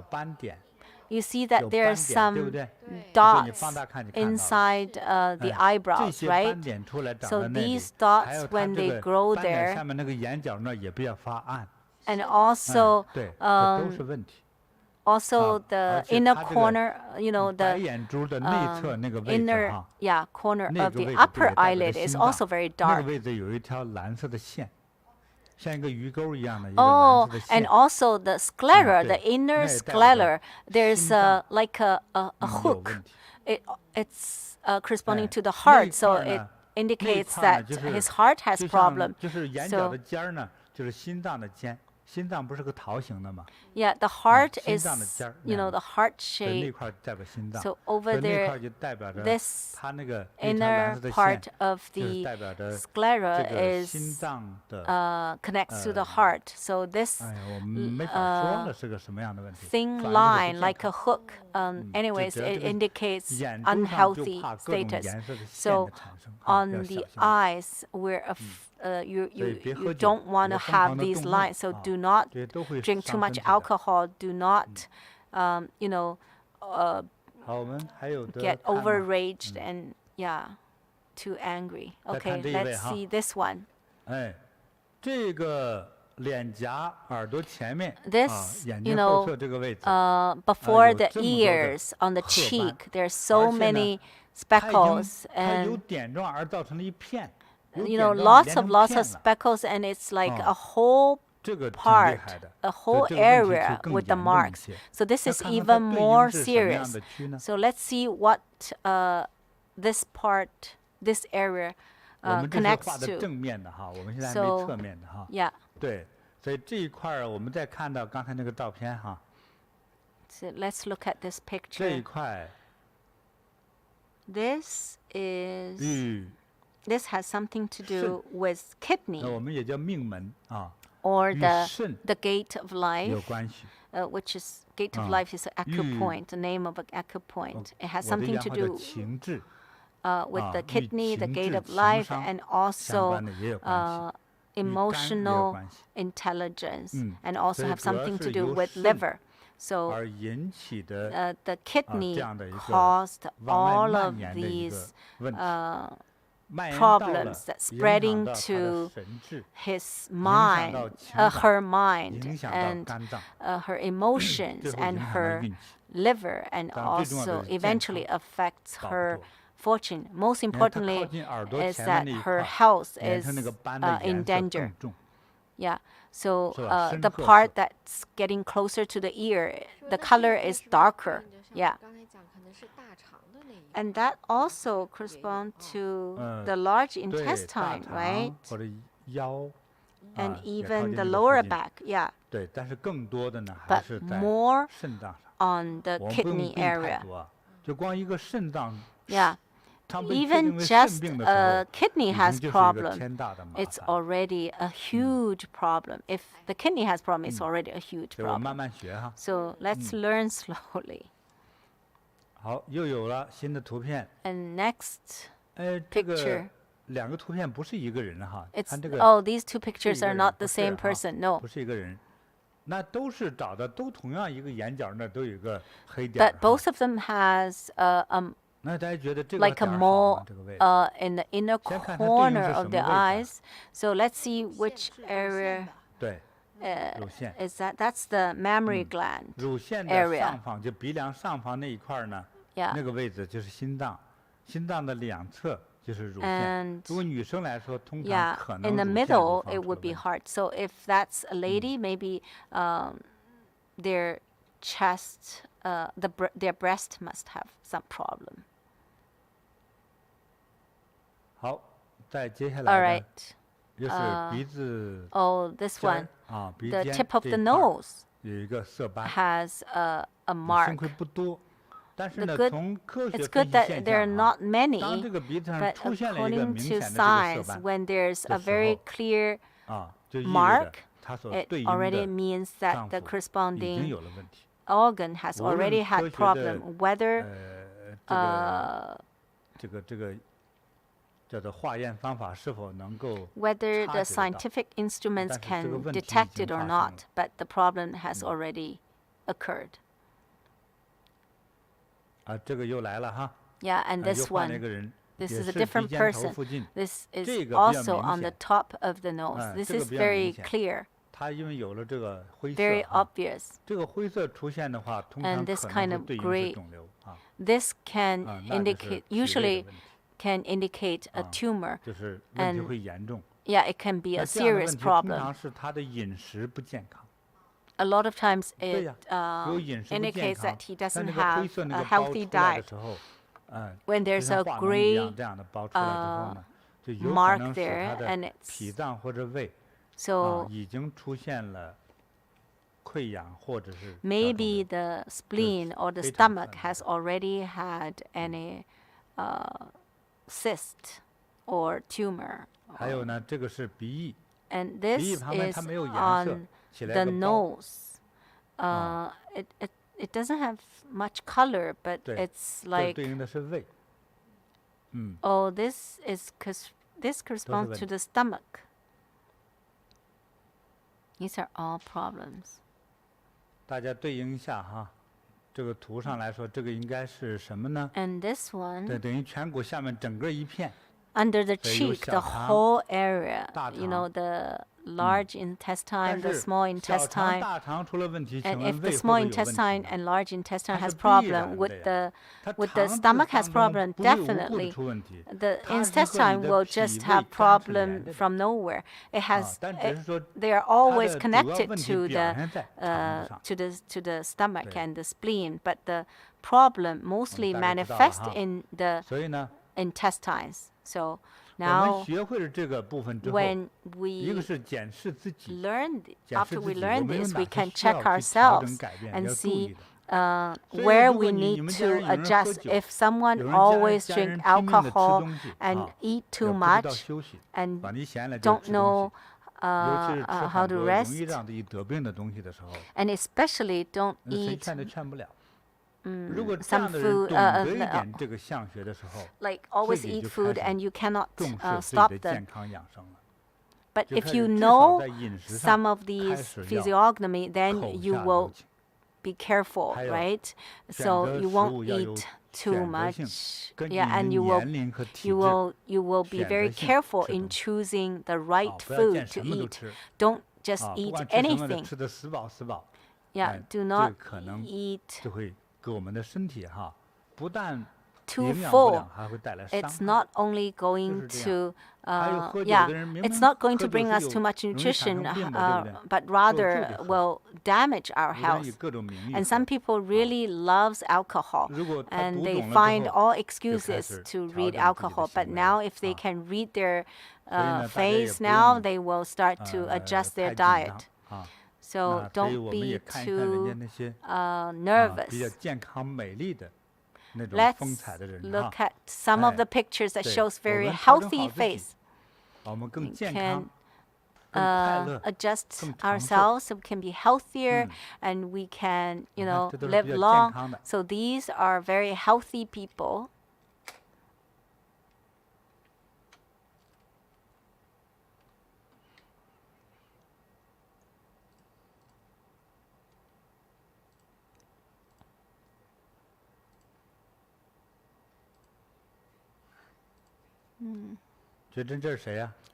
斑点， you see 有 that 斑 there are 点，对不 some 对？对，就是你 dots 放大看就看到了。 inside the 哎，这 eyebrows, 些 right? 斑点出来长 So 在那里， these 还 dots, 有它 when 这 they 个 grow 斑点 there, 下面那个眼角那儿也不要发暗。 and 哎 also 对，这都是 um, 问题。 also the 而且 inner 它这个 corner, you know, 白 the 眼珠的内侧那个位置 inner 哈， yeah corner 那 of 个 the 位置 upper 也代表着 eyelid is 心 also 脏， very 那个 dark. 位置有一条蓝色的线，像一个鱼钩一样的一个蓝 Oh, 色的 and 线。 also the sclera, the 对， inner 那也代表着 sclera, there's 心脏 like a 有 hook. 问题。 It's corresponding 哎 to the 那一 heart, so 块儿 it 呢， indicates 那一块儿 that 呢， his heart has 就像 problem. 就是眼 So 角的尖儿呢，就是心脏的尖，心脏不是个桃形的吗？ Yeah, the heart 心 is, 脏的尖儿 you know, 两个 the heart 所以那 shape. 块代表心脏， So 所 over 以那块 there, 就代表着 this 它那个那条蓝 inner 色的线 part of 就是 the 代表着 sclera 这个心 is 脏的。 connects to the heart. So this 哎呀，我们没法说了是个什么样的问题。 thin 反正就是 line 健 like a 康 hook, anyways, 只要 it 这个 indicates 眼珠上就 unhealthy 怕各种 status. 颜色的线 So 的产生，要 on 小 the 心。 eyes, where you 所以别喝 don't 酒， want 别 to 疯狂 have 地 these 动怒 lines. So 啊 do not 这些都会 drink too 伤 much 身体的。 alcohol. Do not, you know, 好，我们还有的 get 看吗 overraged and too angry. 再 Okay, 看这一 let's 位哈。 see this one. 哎，这个脸颊、耳朵前面 This, 眼 you 睛后 know, 侧这个位置， before 有 the 这么多的 ears, on the 褐斑 cheek, there's 而 so 且呢 many 它已经 speckles 它由 and 点状而造成了一片，由 you 点 know 状 lots 连 of 成 lots 片 of 了， speckles, and it's like 哦 a whole 这个挺厉 part, 害的， a 所以 whole 这个问题就 area 更 with the 严重一 marks. 些。 So this 那 is 看看它 even 对应 more 是什么样 serious. 的区呢？ So let's see what this part, this area 我们这是 connects 画的 to. 正面的哈，我们现在还 So 没侧面的哈。 Yeah. 对，所以这一块儿我们再看到刚才那个照片哈， So let's look at this 这一 picture. 块 This is 与 this has something to do with kidney 我们也叫命门啊， or 与 the 肾 gate of 有 life, 关系。 which is gate of 啊 life is an 与 acupoint, the name of an acupoint. It has 我的 something 原 to 话叫 do 情志， with 啊 the 与 kidney, the 情 gate 志 of 情 life, 商 and 相 also 关的也有关系。 也有 emotional 关系。 intelligence, 嗯， and also 所以 have 主要 something to 是 do 由 with 肾 liver. So 而引起的 the kidney 这样的一个 caused 往外 all 蔓 of 延的一个 these 问题， 蔓延到了 problems that 影 spreading 响到他的 to 神智， his 影响到 mind, 情感， her mind, 影响到 and 肝脏， her emotions 最后 and 影响到 her 运气。 liver, and 当然最重要的 also 是健 eventually 康， affects 保不 her 住。 fortune. Most 你看它靠 importantly 近耳朵 is 前 that 面那一 her 块， health 连 is 成那个斑的 in 颜色 danger. 更重。 Yeah. So 是吧？ the 深褐 part 色。 that's getting closer to the ear, 说 the 那这 color 个 is 是不是 darker. 对应着像 Yeah. 刚才讲可能是大肠的那一块 And that also corresponds to the large 对，大 intestine, 肠 right? 或者腰， And 也靠 even 近 the 那个 lower 附近。 back, yeah. 对，但是更多的呢还 But 是在 more 肾脏上。 on the 我们不用 kidney 病太 area. 多，就光一个肾脏， Yeah. 当被确定 Even 为肾 just 病的时候， kidney 已 has 经就是一个 problem. 天大的麻 It's 烦。 already a huge problem. If the kidney has problem, it's already a huge 所以我们慢 problem. 慢学哈。 So let's learn slowly. 好，又有了新的图片。 And next, 这个 picture. 两个图片不是一个人哈， it's 看这个 oh, these two 是一 pictures 个 are 人 not 不 the 是 same 哈 person. No. 不是一个人，那都是找的都同样一个眼角那儿都有一个黑点儿 But 哈。 both of them has 那大家觉得这个 like a 点儿好吗？ mole 这个位置？ in the inner 先看它对应是 corner 什 of 么 the 位置啊？ eyes. So let's see which 是乳腺 area 吧 对，乳腺。 is that. That's the mammary gland. 乳腺的 area 上方，就鼻梁上方那一块儿呢， Yeah. 那个位置就是心脏，心脏的两侧就是乳腺。 And 如果女生来说，通常 yeah, 可能 in the 乳腺乳 middle 房 it 出 would 了 be 问题。 heart. So if that's a lady, maybe their chest, their breast must have some problem. 好，再接下 All 来呢， right. 就是鼻子 Oh, this 尖儿 one, 啊，鼻 the 尖 tip of 这 the 一块儿 nose 有一个色斑， has a 幸 mark. 亏不多。但是 The 呢， good- 从科学 It's 分 good 析 that 现 there are 象啊， not 当 many, 这个鼻子上 but 出现了一个 according 明 to 显的这个色 science, 斑 when there's 的 a 时 very 候 clear 啊，就意味 mark, 着它所 it 对应 already 的 means 脏 that the 腑已经 corresponding 有了问题。 organ has 无论 already 科 had 学的 problem, whether 这个叫做化验方法是否能够 whether 察 the 觉得到。 scientific instruments 但是这个 can 问题已 detect 经 it or 发生 not, 了。 but the problem has already occurred. 啊，这个又来了哈， Yeah, and 又 this 换了一 one, 个人， this 也 is a 是鼻 different 尖头 person. 附近， This is 这个比较 also 明 on the 显。 top of the nose. This 这个 is 比较明 very 显。 clear, 它因为有了这个灰 very 色哈， obvious. 这个灰色出现的话，通 And 常 this 可 kind 能 of 会对应 gray 是肿瘤啊， This can 那就是 indicate, 体位的 usually 问题， can indicate a tumor. 就是问题 and 会严重。 Yeah, it can be 那 a 这样的 serious 问题通 problem. 常是他的饮食不健康。 A lot of times 对 it 呀，有饮食不健 indicates 康 that he，那 doesn't 那个灰 have 色那 a 个包 healthy 出来的 diet. 时候，When 就 there's 像 a 化脓一样 gray 这样的包出来之后呢，就有可 mark 能使 there, 他的 and it's 脾脏或者胃 so 已经出现了 maybe the spleen or the stomach has already had any cyst or tumor. And this is on the nose. It doesn't have much color, but it's like, oh, this corresponds to the stomach. These are all problems. 大家对应一下哈，这个图上来说，这个应该是什么呢？ And this one, 对，等于颧骨下面整个一片。 under the cheek, the whole area, you know, the large intestine, the small intestine. And if the small intestine and large intestine has problem, with the stomach has problem, definitely the intestine will just have problem from nowhere. It has, they are always connected to the stomach and the spleen, but the problem mostly manifest in the intestines. So now, when we learn, after we learn this, we can check ourselves and see where we need to adjust. If someone always drink alcohol and eat too much and don't know how to rest, and especially don't eat some food, like always eat food and you cannot stop them. But if you know some of these physiognomy, then you will be careful, right? So you won't eat too much. Yeah, and you will be very careful in choosing the right food to eat. Don't just eat anything. Yeah, do not eat too full. It's not only going to it's not going to bring us too much nutrition, but rather will damage our health. And some people really loves alcohol, and they find all excuses to read alcohol. But now, if they can read their face now, they will start to adjust their diet. So don't be too nervous. Let's look at some of the pictures that shows very healthy face. We can adjust ourselves so we can be healthier and we can, you know, live long. So these are very healthy people.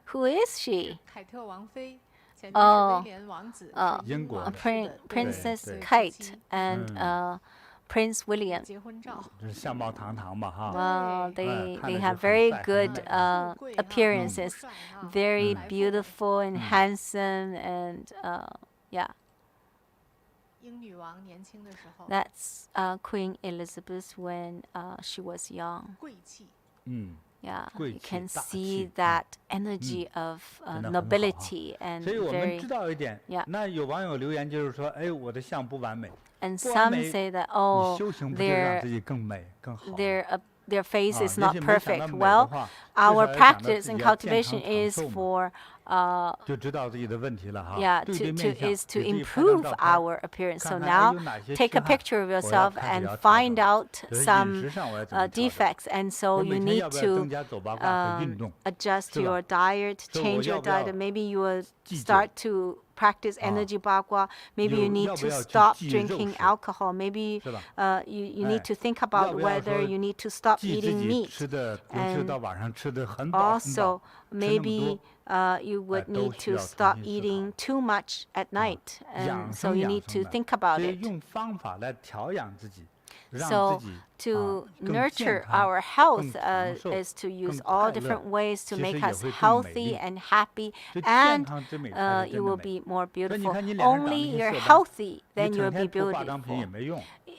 Who is she? Princess Kate and Prince William. Well, they have very good appearances, very beautiful and handsome, and yeah. That's Queen Elizabeth when she was young. Yeah, you can see that energy of nobility and very, yeah. And some say that, oh, their face is not perfect. Well, our practice and cultivation is for to improve our appearance. So now take a picture of yourself and find out some defects, and so you need to adjust your diet, change your diet. Maybe you will start to practice energy bagua. Maybe you need to stop drinking alcohol. Maybe you need to think about whether you need to stop eating meat. And also, maybe you would need to stop eating too much at night. And so you need to think about it. So to nurture our health is to use all different ways to make us healthy and happy, and you will be more beautiful. Only you're healthy, then you'll be beautiful.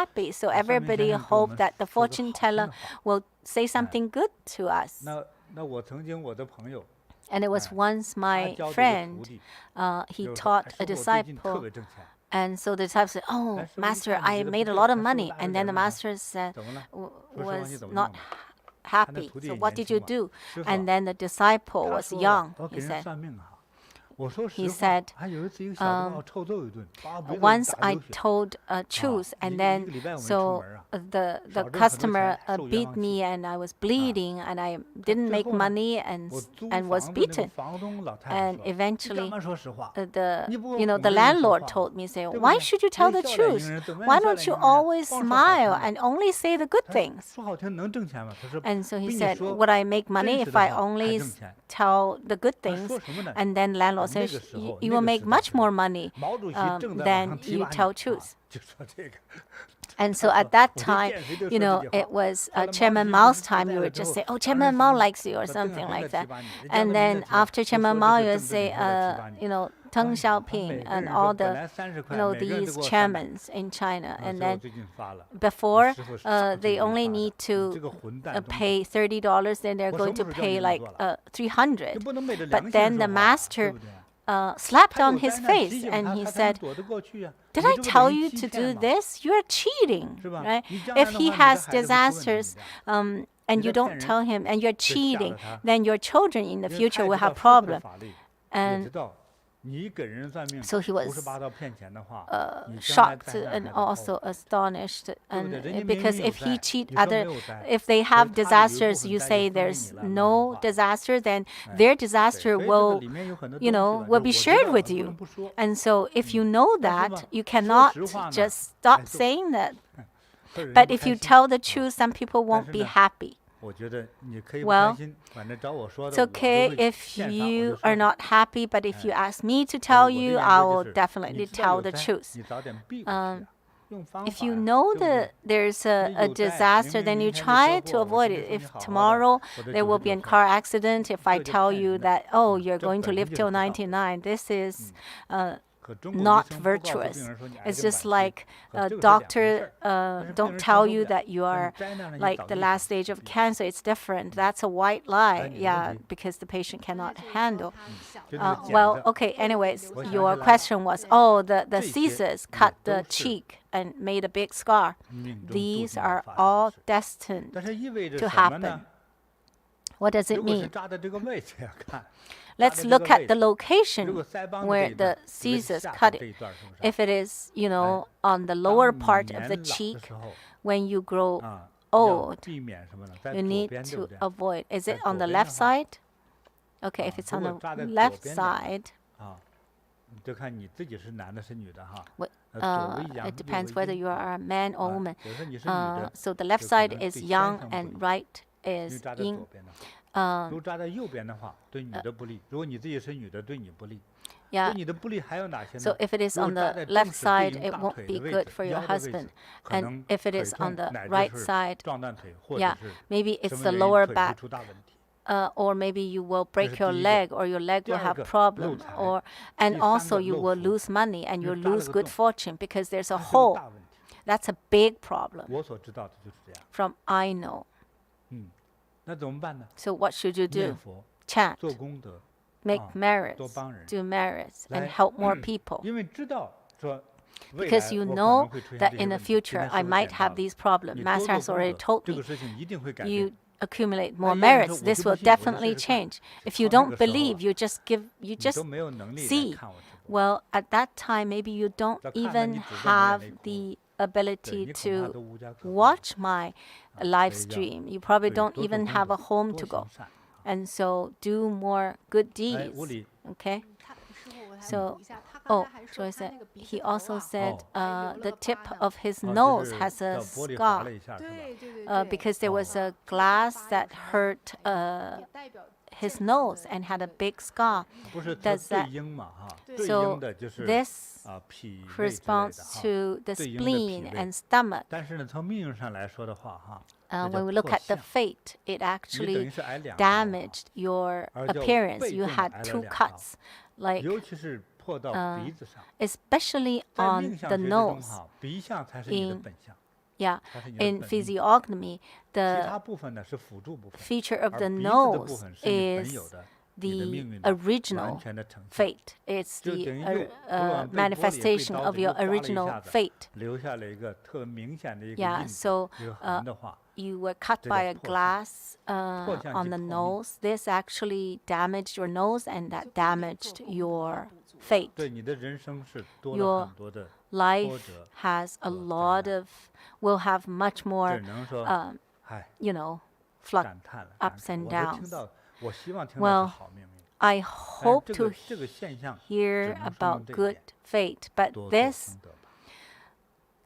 happy. So everybody hoped that the fortune teller will say something good to us. And it was once my friend, he taught a disciple. And so the disciple said, "Oh, master, I made a lot of money." And then the master said, was not happy. So what did you do? And then the disciple was young, he said. He said, once I told choose, and then so the customer beat me, and I was bleeding, and I didn't make money, and was beaten. And eventually, the landlord told me, say, why should you tell the truth? Why don't you always smile and only say the good things? And so he said, would I make money if I only tell the good things? And then landlord says, you will make much more money than you tell truth. And so at that time, it was Chairman Mao's time. You would just say, oh, Chairman Mao likes you, or something like that. And then after Chairman Mao, you would say, Deng Xiaoping and all the, these chairmen in China. And then before, they only need to pay $30, then they're going to pay like $300. But then the master slapped on his face, and he said, did I tell you to do this? You're cheating, right? If he has disasters, and you don't tell him, and you're cheating, then your children in the future will have problems. And so he was shocked and also astonished, and because if he if they have disasters, you say there's no disaster, then their disaster will be shared with you. And so if you know that, you cannot just stop saying that. But if you tell the truth, some people won't be happy. Well, it's okay if you are not happy, but if you ask me to tell you, I will definitely tell the truth. If you know that there's a disaster, then you try to avoid it. If tomorrow there will be a car accident, if I tell you that, oh, you're going to live till 99, this is not virtuous. It's just like a doctor don't tell you that you are like the last stage of cancer. It's different. That's a white lie. Yeah, because the patient cannot handle. Well, okay, anyways, your question was, oh, the scissors cut the cheek and made a big scar. These are all destined to happen. What does it mean? Let's look at the location where the scissors cut it. If it is, on the lower part of the cheek, when you grow old, you need to avoid. Is it on the left side? Okay, if it's on the left side, it depends whether you are a man or woman. So the left side is yang and right is yin. Yeah. So if it is on the left side, it won't be good for your husband. And if it is on the right side, yeah, maybe it's the lower back. Or maybe you will break your leg, or your leg will have problems, and also you will lose money and you'll lose good fortune because there's a hole. That's a big problem. From I know. So what should you do? Chant, make merits, do merits, and help more people. Because you know that in the future I might have these problems. Master has already told me, you accumulate more merits, this will definitely change. If you don't believe, you just see. Well, at that time, maybe you don't even have the ability to watch my live stream. You probably don't even have a home to go. And so do more good deeds. Okay? So, Joy said, he also said the tip of his nose has a scar because there was a glass that hurt his nose and had a big scar. Does that? So this corresponds to the spleen and stomach. When we look at the fate, it actually damaged your appearance. You had 2 cuts, like especially on the nose. In physiognomy, the feature of the nose is the original fate. It's the manifestation of your original fate. Yeah, so you were cut by a glass on the nose. This actually damaged your nose, and that damaged your fate. Your life has a lot of, will have much more, ups and downs. Well, I hope to hear about good fate, but this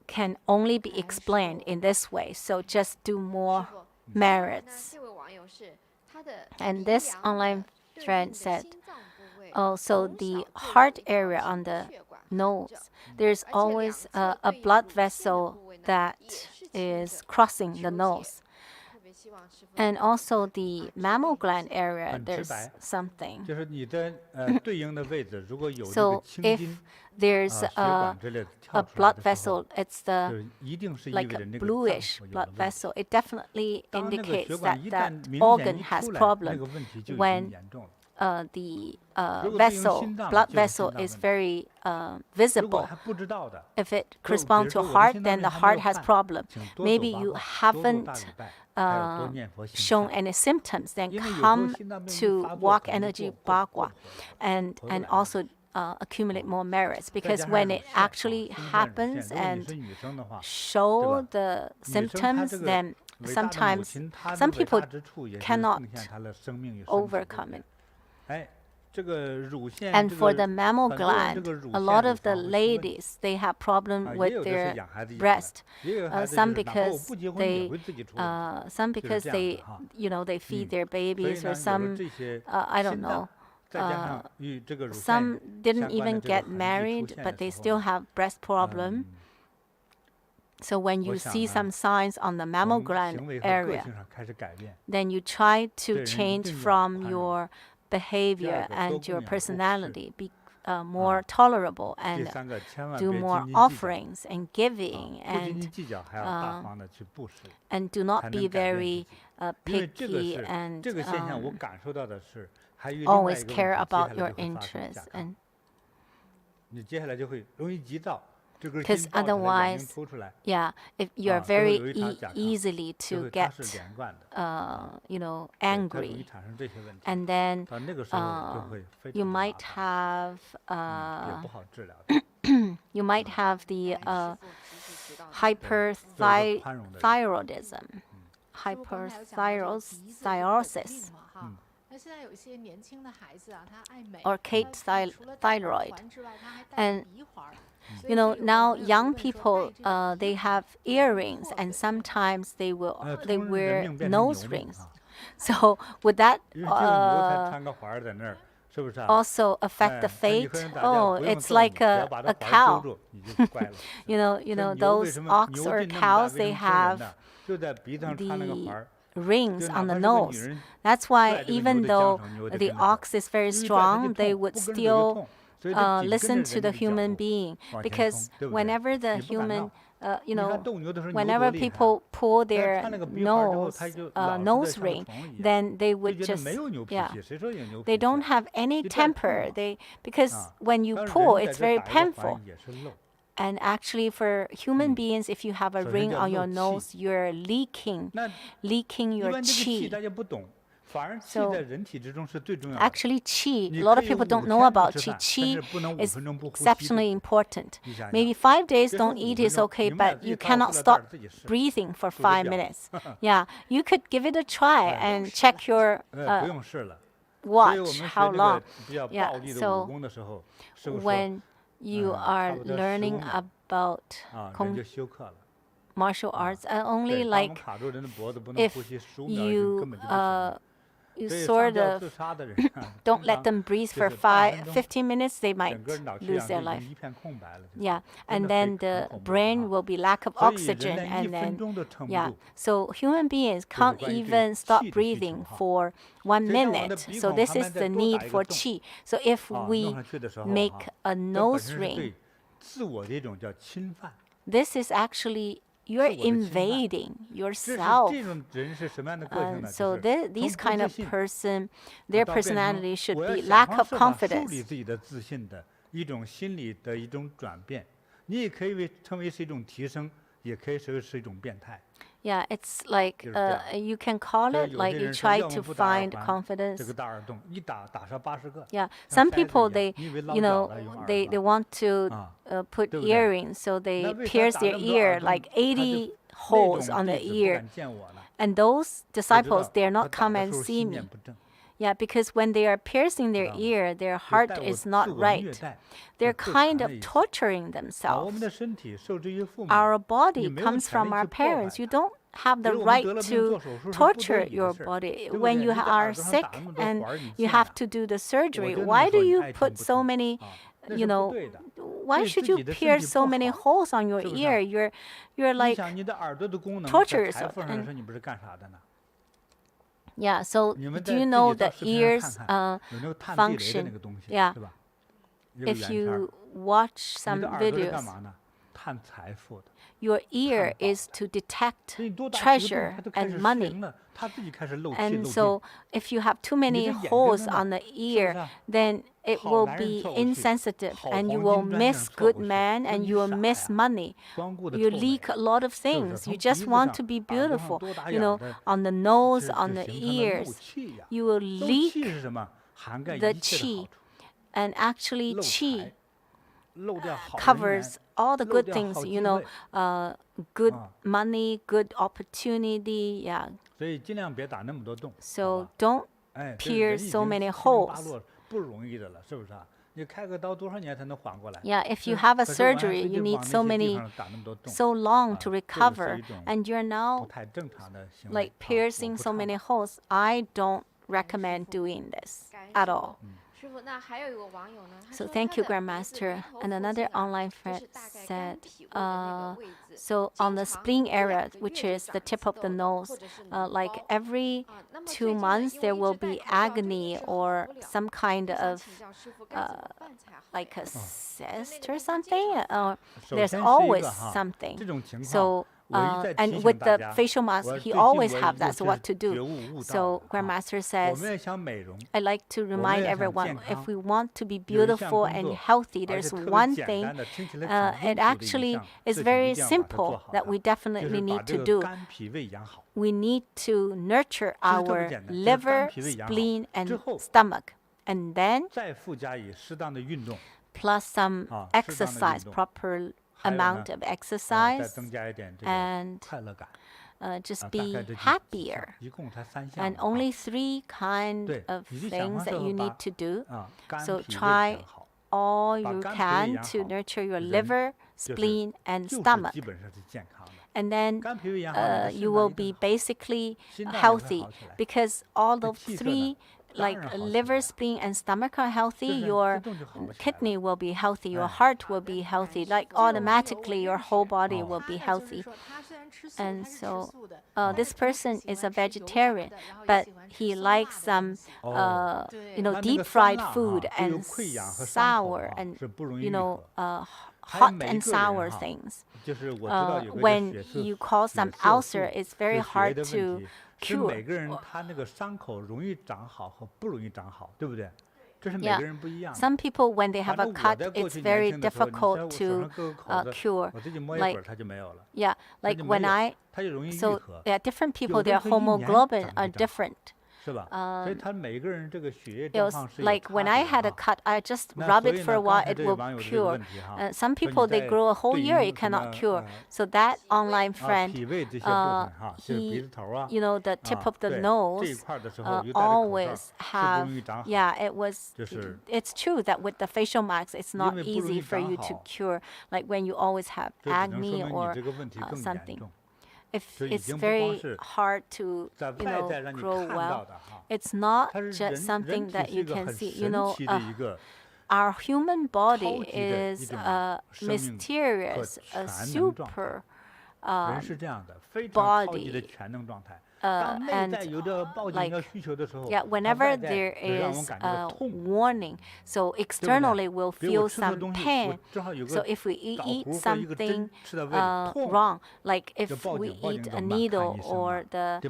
can only be explained in this way. So just do more merits. And this online friend said, also the heart area on the nose, there's always a blood vessel that is crossing the nose. And also the mammal gland area, there's something. So if there's a blood vessel, it's like a bluish blood vessel, it definitely indicates that that organ has problem when the blood vessel is very visible. If it corresponds to a heart, then the heart has problem. Maybe you haven't shown any symptoms, then come to walk energy Bagua and also accumulate more merits, because when it actually happens and show the symptoms, then sometimes some people cannot overcome it. And for the mammal gland, a lot of the ladies, they have problem with their breast. Some because they they feed their babies, or some I don't know. Some didn't even get married, but they still have breast problem. So when you see some signs on the mammal gland area, then you try to change from your behavior and your personality, be more tolerable, and do more offerings and giving, and do not be very picky and always care about your interests. And because otherwise, if you're very easily to get, angry, and then you might have the hyperthyroidism, or Kate thyroid. And now young people, they have earrings, and sometimes they wear nose rings. So would that also affect the fate? Oh, it's like a cow. Those ox or cows, they have the rings on the nose. That's why even though the ox is very strong, they would still listen to the human being, because whenever the human, whenever people pull their nose ring, then they would just, they don't have any temper. Because when you pull, it's very painful. And actually, for human beings, if you have a ring on your nose, you're leaking your qi. So actually, qi, a lot of people don't know about qi. Qi is exceptionally important. Maybe 5 days don't eat is okay, but you cannot stop breathing for 5 minutes. You could give it a try and check your watch how long. So when you are learning about martial arts, only like if you sort of don't let them breathe for 15 minutes, they might lose their life. And then the brain will be lack of oxygen, and then so human beings can't even stop breathing for 1 minute. So this is the need for qi. So if we make a nose ring, this is actually you're invading yourself. So these kind of person, their personality should be lack of confidence. 一种心理的一种转变，你也可以称为是一种提升，也可以说是一种变态。 Yeah, it's like you can call it like you try to find confidence. Yeah, some people they want to put earrings, so they pierce their ear like 80 holes on the ear. And those disciples, they're not come and see me. Yeah, because when they are piercing their ear, their heart is not right. They're kind of torturing themselves. Our body comes from our parents. You don't have the right to torture your body. When you are sick and you have to do the surgery, why do you put so many, why should you pierce so many holes on your ear? You're like torture yourself. Yeah, so do you know the ears function? Yeah. If you watch some videos, your ear is to detect treasure and money. And so if you have too many holes on the ear, then it will be insensitive and you will miss good man and you will miss money. You leak a lot of things. You just want to be beautiful. On the nose, on the ears, you will leak the qi. And actually qi covers all the good things, good money, good opportunity, yeah. So don't pierce so many holes. Yeah, if you have a surgery, you need so long to recover, and you're now like piercing so many holes. I don't recommend doing this at all. So thank you, Grandmaster. And another online friend said, so on the spleen area, which is the tip of the nose, like every 2 months there will be agony or some kind of like a cyst or something. There's always something. So and with the facial mask, he always have that. So what to do? So Grandmaster says, I like to remind everyone, if we want to be beautiful and healthy, there's one thing. It actually is very simple that we definitely need to do. We need to nurture our liver, spleen, and stomach, and then plus some exercise, proper amount of exercise, and just be happier. And only 3 kind of things that you need to do. So try all you can to nurture your liver, spleen, and stomach. And then you will be basically healthy, because all of 3, like liver, spleen, and stomach are healthy, your kidney will be healthy, your heart will be healthy, like automatically your whole body will be healthy. And so this person is a vegetarian, but he likes some deep fried food and sour and hot and sour things. When you cause some ulcer, it's very hard to cure. Yeah. Some people, when they have a cut, it's very difficult to cure. Like when different people, their hemoglobin are different. It was like when I had a cut, I just rub it for a while, it will cure. Some people, they grow a whole year, it cannot cure. So that online friend, he, the tip of the nose always have, it's true that with the facial mask, it's not easy for you to cure, like when you always have acne or something. If it's very hard to, grow well, it's not just something that you can see. Our human body is mysterious, super body. And whenever there is a warning, so externally we'll feel some pain. So if we eat something wrong, like if we eat a needle or the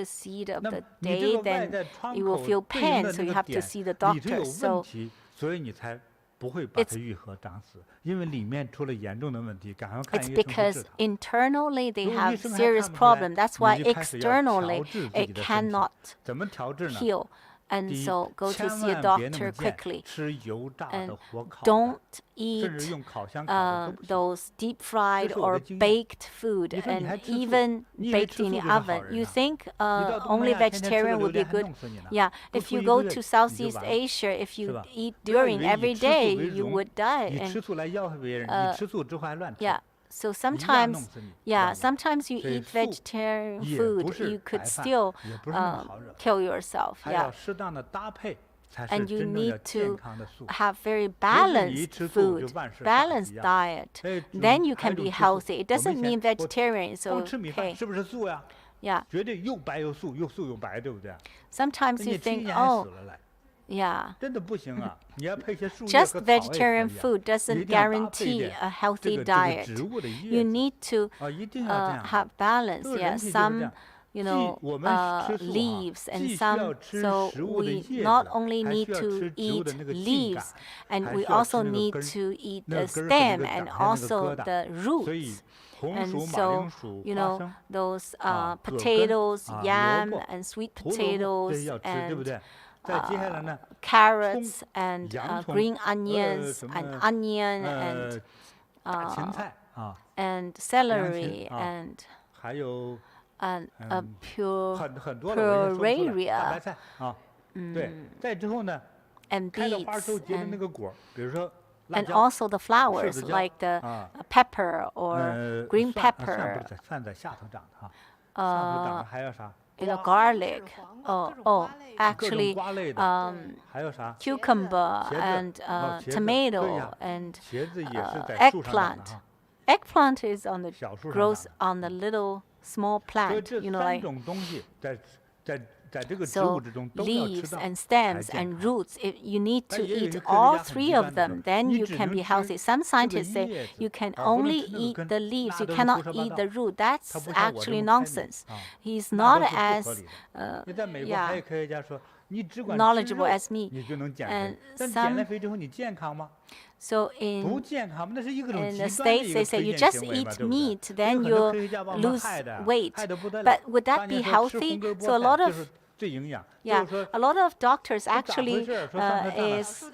seed of the day, then you will feel pain, so you have to see the doctor. So it's because internally they have serious problem. That's why externally it cannot heal. And so go to see a doctor quickly. And don't eat those deep fried or baked food, and even baked in the oven. You think only vegetarian would be good? Yeah, if you go to Southeast Asia, if you eat during every day, you would die. And, yeah. So sometimes you eat vegetarian food, you could still kill yourself. Yeah. And you need to have very balanced food, balanced diet. Then you can be healthy. It doesn't mean vegetarian is okay. Yeah. Sometimes you think, oh, yeah. Just vegetarian food doesn't guarantee a healthy diet. You need to have balance. Yeah, some leaves and some. So we not only need to eat leaves, and we also need to eat the stem and also the roots. And so, those potatoes, yam, and sweet potatoes, and carrots, and green onions, and onion, and celery, and puraria, and beets, and also the flowers like the pepper or green pepper, garlic. Actually, cucumber and tomato and eggplant. Eggplant is grows on the little small plant, like. So leaves and stems and roots, you need to eat all three of them, then you can be healthy. Some scientists say you can only eat the leaves, you cannot eat the root. That's actually nonsense. He's not as knowledgeable as me. And so in the States, they say you just eat meat, then you'll lose weight. But would that be healthy? So a lot of doctors actually is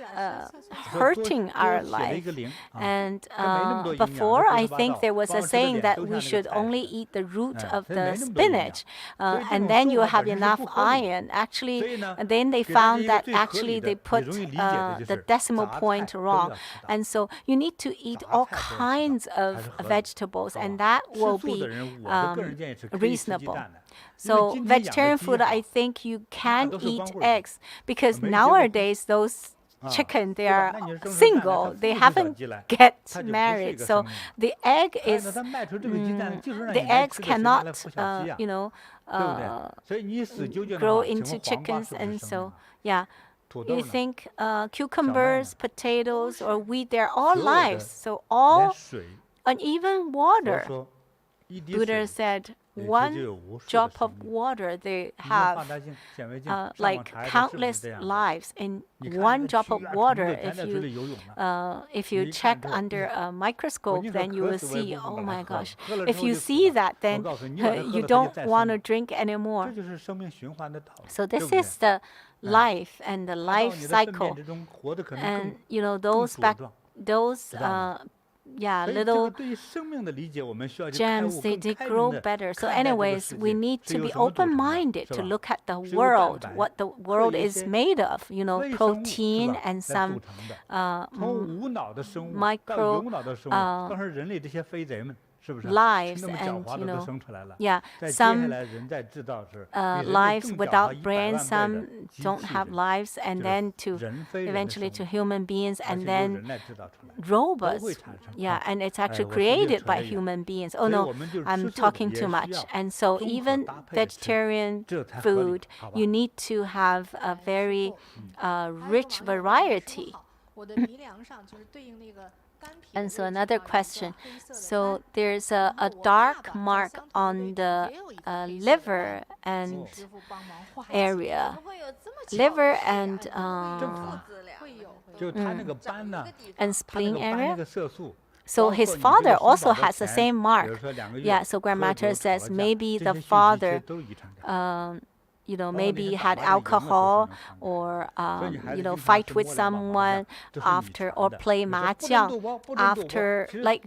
hurting our life. And before, I think there was a saying that we should only eat the root of the spinach, and then you have enough iron. Actually, then they found that actually they put the decimal point wrong. And so you need to eat all kinds of vegetables, and that will be reasonable. So vegetarian food, I think you can eat eggs, because nowadays those chicken, they are single, they haven't get married. So the egg is, the eggs cannot, grow into chickens. And so, you think cucumbers, potatoes, or wheat, they're all lives. So all, and even water. Buddha said, one drop of water, they have like countless lives in one drop of water. If you check under a microscope, then you will see, oh my gosh. If you see that, then you don't want to drink anymore. So this is the life and the life cycle. And those little gems, they grow better. So anyways, we need to be open-minded to look at the world, what the world is made of, protein and some lives, and some lives without brain, some don't have lives, and then to eventually to human beings, and then robots, and it's actually created by human beings. Oh no, I'm talking too much. And so even vegetarian food, you need to have a very rich variety. And so another question. So there's a dark mark on the liver and area. Liver and spleen area. So his father also has the same mark. So Grandmaster says maybe the father maybe had alcohol or, fight with someone after, or play mahjong after, like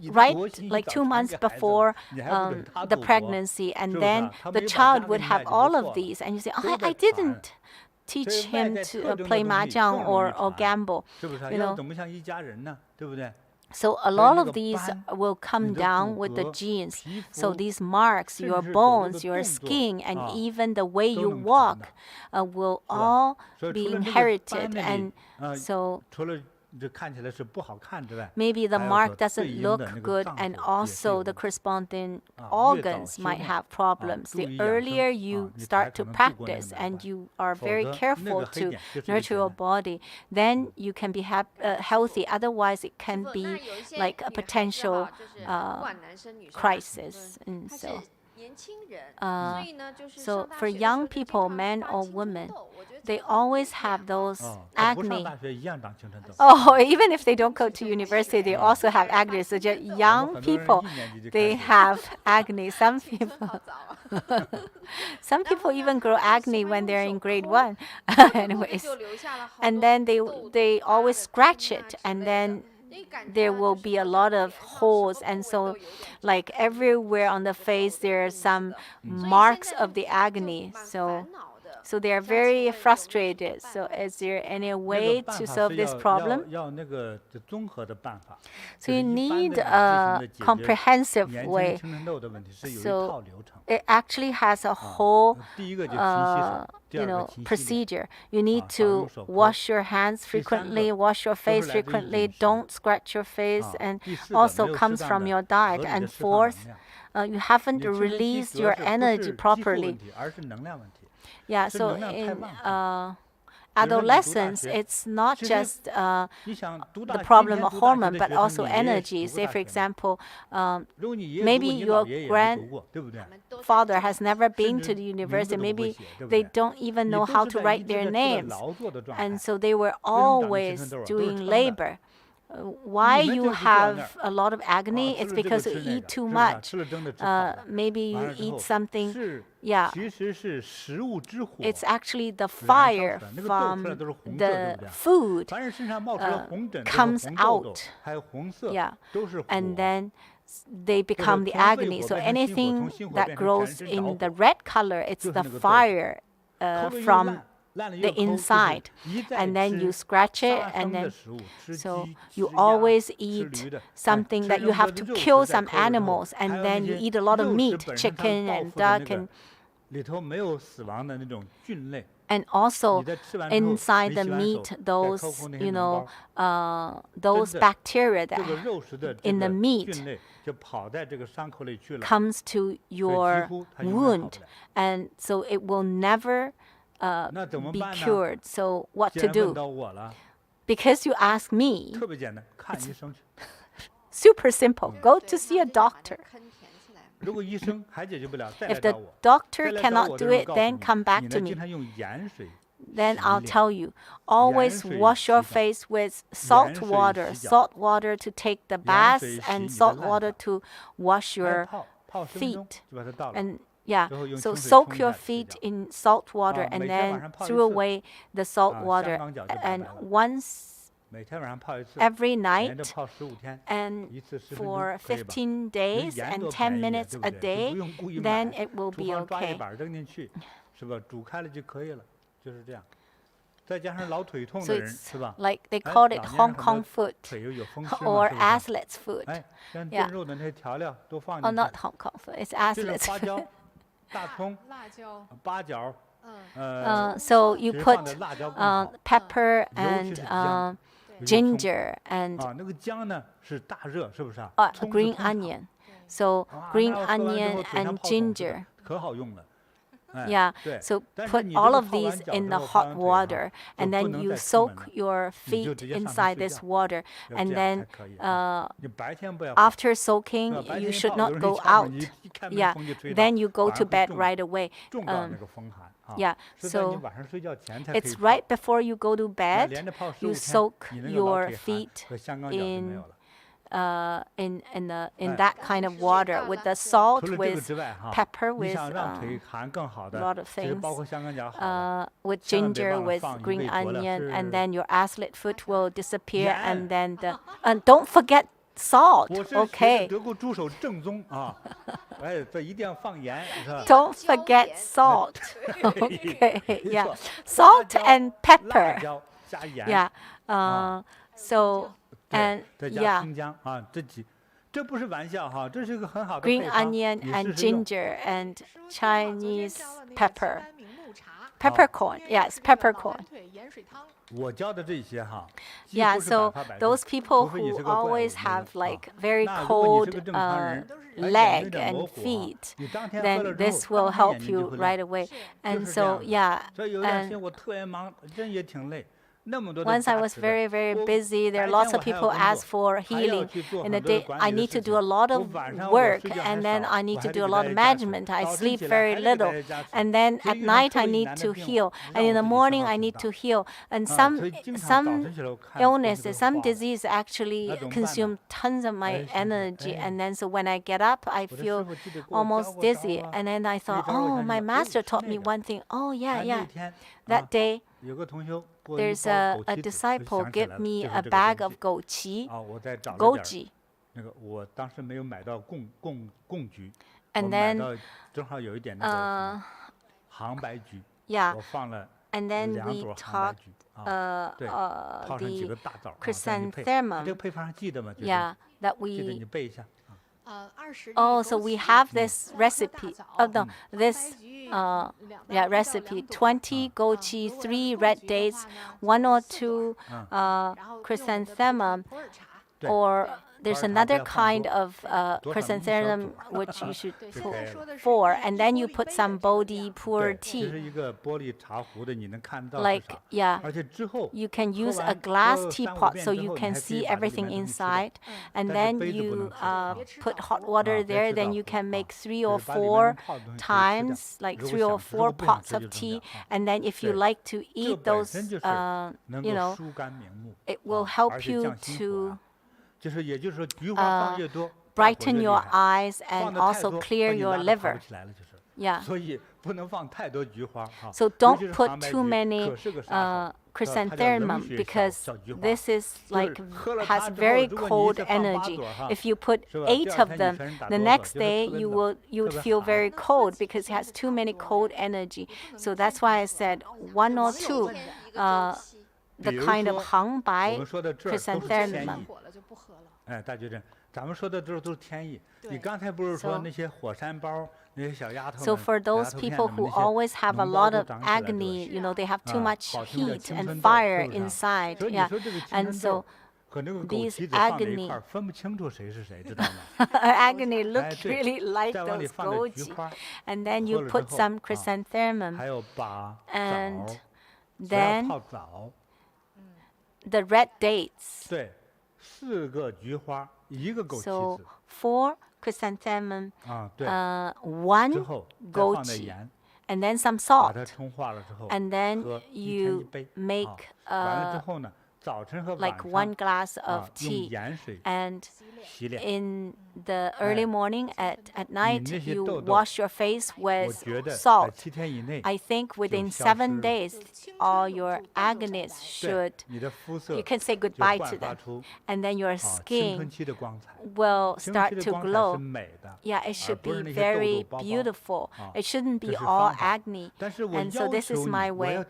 2 months before the pregnancy. And then the child would have all of these. And you say, oh, I didn't teach him to play mahjong or gamble, So a lot of these will come down with the genes. So these marks, your bones, your skin, and even the way you walk will all be inherited. And so maybe the mark doesn't look good, and also the corresponding organs might have problems. The earlier you start to practice and you are very careful to nurture your body, then you can be healthy. Otherwise, it can be like a potential crisis. And so for young people, men or women, they always have those acne. Oh, even if they don't go to university, they also have acne. So just young people, they have acne. Some people even grow acne when they're in grade 1. Anyways, and then they always scratch it, and then there will be a lot of holes, and so like everywhere on the face there are some marks of the acne. So they are very frustrated. So is there any way to solve this problem? So you need a comprehensive way. So it actually has a whole procedure. You need to wash your hands frequently, wash your face frequently, don't scratch your face, and also comes from your diet. And fourth, you haven't released your energy properly. So in adolescence, it's not just the problem of hormone, but also energy. Say, for example, maybe your grandfather has never been to the university. Maybe they don't even know how to write their names. And so they were always doing labor. Why you have a lot of acne? It's because you eat too much. Maybe you eat something. It's actually the fire from the food comes out. And then they become the acne. So anything that grows in the red color, it's the fire from the inside, and then you scratch it, and then so you always eat something that you have to kill some animals, and then you eat a lot of meat, chicken and duck, and also inside the meat, those bacteria that in the meat comes to your wound, and so it will never be cured. So what to do? Because you ask me, it's super simple. Go to see a doctor. If the doctor cannot do it, then come back to me. Then I'll tell you. Always wash your face with salt water. Salt water to take the bath, and salt water to wash your feet. And so soak your feet in salt water, and then throw away the salt water. And once every night, and for 15 days and 10 minutes a day, then it will be okay. So it's like they call it Hong Kong foot or athlete's foot. Yeah. Oh, not Hong Kong foot. It's athlete's foot. So you put pepper and ginger and green onion. So green onion and ginger. Yeah, so put all of these in the hot water, and then you soak your feet inside this water, and then after soaking, you should not go out. Yeah, then you go to bed right away. Yeah, so it's right before you go to bed, you soak your feet in that kind of water with the salt, with pepper, with a lot of things, with ginger, with green onion, and then your athlete foot will disappear, and then and don't forget salt, okay? Don't forget salt, okay? Yeah, salt and pepper. Yeah, so. And yeah, green onion and ginger and Chinese pepper. Peppercorn, yes, peppercorn. Yeah, so those people who always have like very cold leg and feet, then this will help you right away. And so, yeah. Once I was very, very busy. There are lots of people ask for healing. In the day, I need to do a lot of work, and then I need to do a lot of management. I sleep very little, and then at night I need to heal, and in the morning I need to heal. And some illnesses, some disease actually consume tons of my energy, and then so when I get up, I feel almost dizzy. And then I thought, oh, my master taught me one thing. Oh yeah. That day, there's a disciple give me a bag of goji. And then, yeah, and then we talked the chrysanthemum. Yeah, that we. Oh, so we have this recipe. Oh no, this recipe: 20 goji, 3 red dates, 1 or 2 chrysanthemum, or there's another kind of chrysanthemum which you should put 4, and then you put some Bodhi pure tea. Like, yeah, you can use a glass teapot so you can see everything inside, and then you put hot water there, then you can make 3 or 4 times, like 3 or 4 pots of tea, and then if you like to eat those, it will help you to brighten your eyes and also clear your liver. Yeah. So don't put too many chrysanthemum, because this is like has very cold energy. If you put 8 of them, the next day you would feel very cold because it has too many cold energy. So that's why I said 1 or 2. The kind of Hangbai chrysanthemum. So for those people who always have a lot of acne, they have too much heat and fire inside. Yeah, and so these agony looks really like those goji. And then you put some chrysanthemum, and then the red dates. So 4 chrysanthemum, 1 goji, and then some salt, and then you make like 1 glass of tea, and in the early morning, at night, you wash your face with salt. I think within 7 days, all your acne should, you can say goodbye to them, and then your skin will start to glow. Yeah, it should be very beautiful. It shouldn't be all acne. And so this is my way.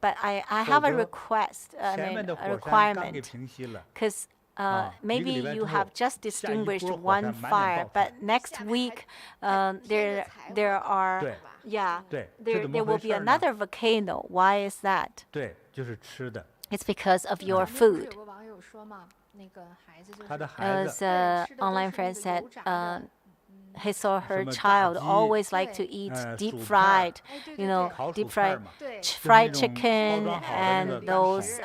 But I have a request, a requirement, because maybe you have just distinguished one fire, but next week there will be another volcano. Why is that? It's because of your food. As online friend said, his or her child always like to eat deep fried, fried chicken and those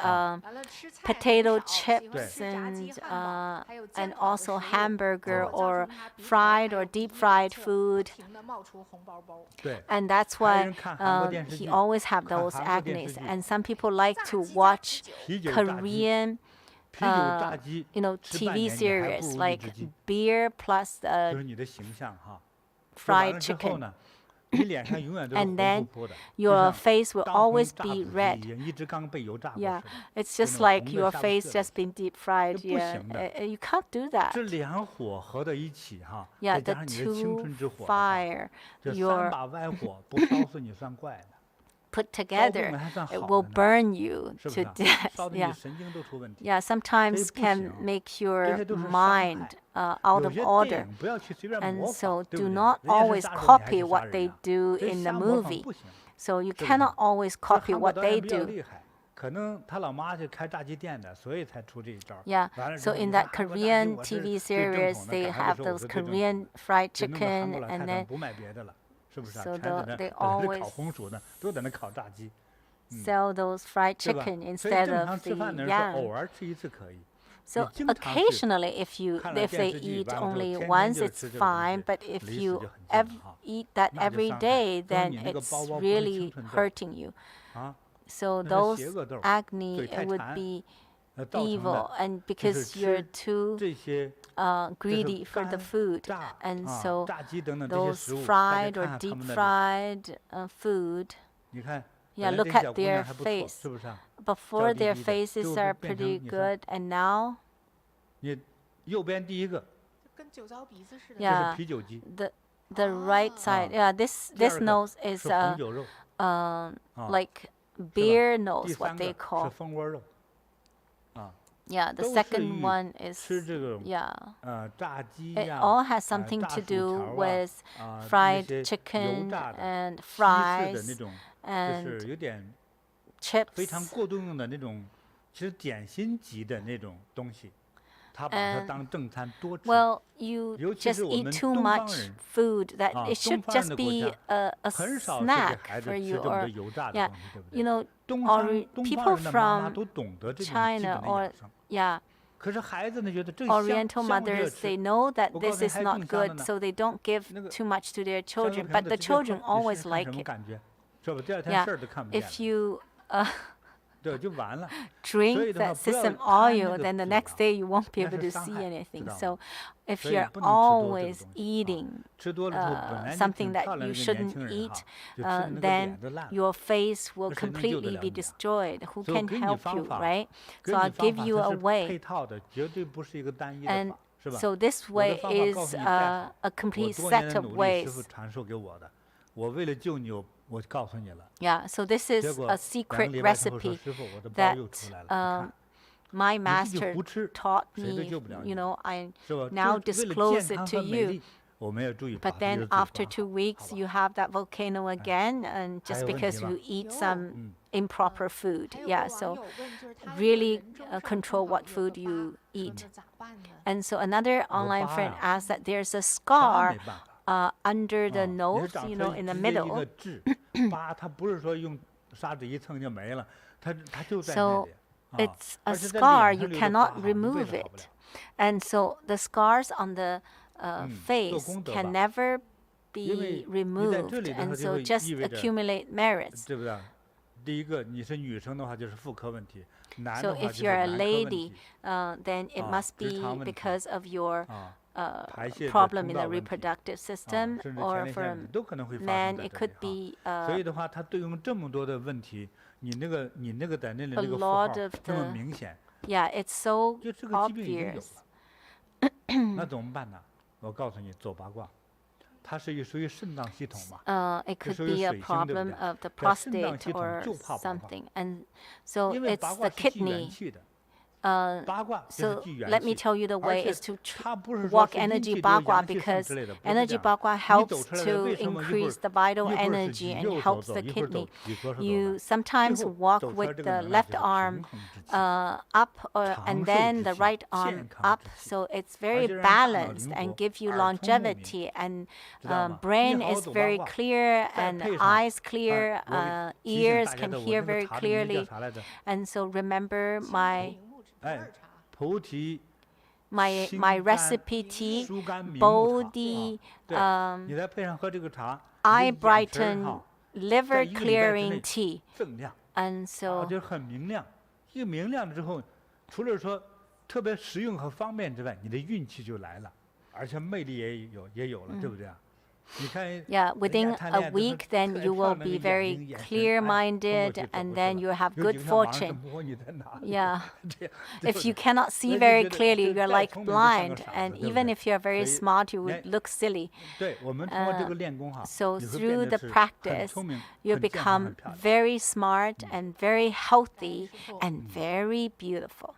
potato chips and also hamburger or fried or deep fried food. And that's why he always have those acne. And some people like to watch Korean TV series like beer plus fried chicken. And then your face will always be red. Yeah, it's just like your face just been deep fried. Yeah, you can't do that. Yeah, the two fire, your put together, it will burn you to death. Yeah, sometimes can make your mind out of order. And so do not always copy what they do in the movie. So you cannot always copy what they do. Yeah, so in that Korean TV series, they have those Korean fried chicken, and then so they always sell those fried chicken instead of the yam. So occasionally, if they eat only once, it's fine. But if you eat that every day, then it's really hurting you. So those acne, it would be evil, and because you're too greedy for the food, and so those fried or deep fried food, yeah, look at their face. Before their faces are pretty good, and now, yeah, the right side, yeah, this nose is like beer nose, what they call. Yeah, the second one is, yeah, it all has something to do with fried chicken and fries and chips. Well, you just eat too much food that it should just be a snack for you, or yeah, or people from China or Oriental mothers, they know that this is not good, so they don't give too much to their children, but the children always like it. Yeah, if you drink that sesame oil, then the next day you won't be able to see anything. So if you're always eating something that you shouldn't eat, then your face will completely be destroyed. Who can help you, right? So I'll give you a way. And so this way is a complete set of ways. Yeah, so this is a secret recipe that my master taught me. I now disclose it to you. But then after 2 weeks, you have that volcano again, and just because you eat some improper food. Yeah, so really control what food you eat. And so another online friend asked that there's a scar under the nose, in the middle. So it's a scar, you cannot remove it. And so the scars on the face can never be removed, and so just accumulate merits. 第一个你是女生的话就是妇科问题，男 So 的话就 if 是 you're a 男科问 lady, 题。 then it must 直 be 肠问题 because of your 排泄的 problem 通 in 道 the 问题 reproductive system, 甚至 or 前列腺 for 问题都可能会发 men, 生在 it 这 could 里 be 所以的话，它对应这么多的问题，你那个在那里 a 那个符号 lot of 那么 the 明显， yeah, it's so 就这个疾病已经有 obvious. 了，那怎么办呢？我告诉你，走八卦，它是属于肾脏系统嘛， It 这 could 属于 be a 水星，对不 problem 对？ of the 这肾脏 prostate 系统 or 就怕八卦， something, and so 因为 it's 八 the 卦是聚元 kidney. 气的，八卦就是 So 聚元 let me 气， tell you the 而 way 且 is to 它不是说 walk 是阴 energy 气多、 bagua 阳气盛 because 之类的，不是这 energy 样。 bagua 你 helps 走出来的 to 为什么一会儿 increase the vital 一会儿是 energy 举 and 右手 helps 走， the 一会儿走 kidney. 举左手走 You 的，最 sometimes 后 walk 走出来 with 这 the 个能量 left 就是 arm 平衡之气。 up and 长寿 then 之 the 气， right 健 arm 康 up, 之气， so it's 而 very 且让大脑 balanced 灵 and 活， give you 耳聪目明， longevity, and 知道吗？ brain 一好好 is 走八 very 卦， clear 再 and 配上， eyes clear, 我提醒 ears 大家 can 的，我 hear 那个 very 茶的名字叫 clearly. 啥来着？ And so remember my 明目普哎，洱茶，菩提 my 心 my 肝 recipe tea, 疏肝明目茶 Bodhi 对，你再配上喝这个茶， eye 你的眼神 brighten 哈， liver 在一个礼拜之 clearing 内 tea. 锃亮， And so 就很明亮。一个明亮了之后，除了说特别实用和方便之外，你的运气就来了，而且魅力也有了，对不对啊？你看， yeah, 人 within 家谈 a 恋爱都是 week, 特 then 别 you 漂 will 亮的 be 眼 very 睛，眼神，哎，通过 clear-minded, 去走 and 过去 then 了。 you have 有 good 几个看网上 fortune. 摸你在哪里？ Yeah. 这样，对 If 不 you 对？ cannot see 人就 very 觉得 clearly, 这 you're 再 like 聪明就像 blind, 个傻子， and 对不 even 对？ if you're 所 very 以， smart, you 哎， would look silly. 对，我们通过这个练功哈， So 你会 through 变得 the 是很 practice, 聪明、 you 很健康、很 become 漂亮。 very smart and very healthy and very beautiful.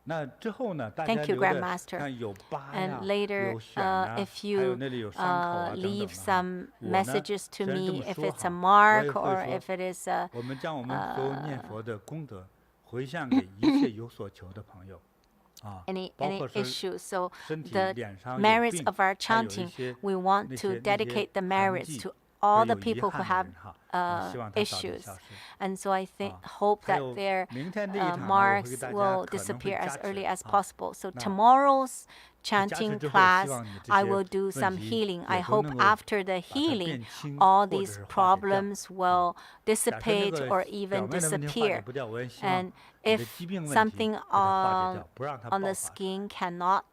那之后呢，大家 Thank you, 留的 Grandmaster. 看有疤呀， And later, 有癣呀， if 还有 you 那里有伤口啊等等 leave 的哈。 some 我呢， messages to 虽然这 me, 么 if 说 it's a 哈，我 mark 也 or 会 if 说， it is a 我们将我们所有念佛的功德回向给一切有所求的朋友，啊， any 包括说 issue. So 身体 the 脸上有 merits 病， of our 还有一 chanting, 些 we want 那 to 些 dedicate the 痕 merits 迹 to 和 all the 有遗 people who 憾的 have 人哈，希望他早点 issues. 消失。 And so I think 啊， hope 还 that 有 their 明天这一场呢，我会 marks 给大家 will 可能会 disappear 加 as 持 early as 啊。 possible. So 那 tomorrow's 加持 chanting 之后，希 class, 望你这 I 些 will do 问 some 题 healing. I 也都 hope 能够 after the 把它 healing, 变轻， all 或者 these 是化解掉。 problems will 假设那 dissipate 个 or 表 even 面的问题化解 disappear. 不掉，我也希望 And 你的 if 疾病问题 something 给它化解 on 掉，不让它 on 爆 the 发出来。 skin cannot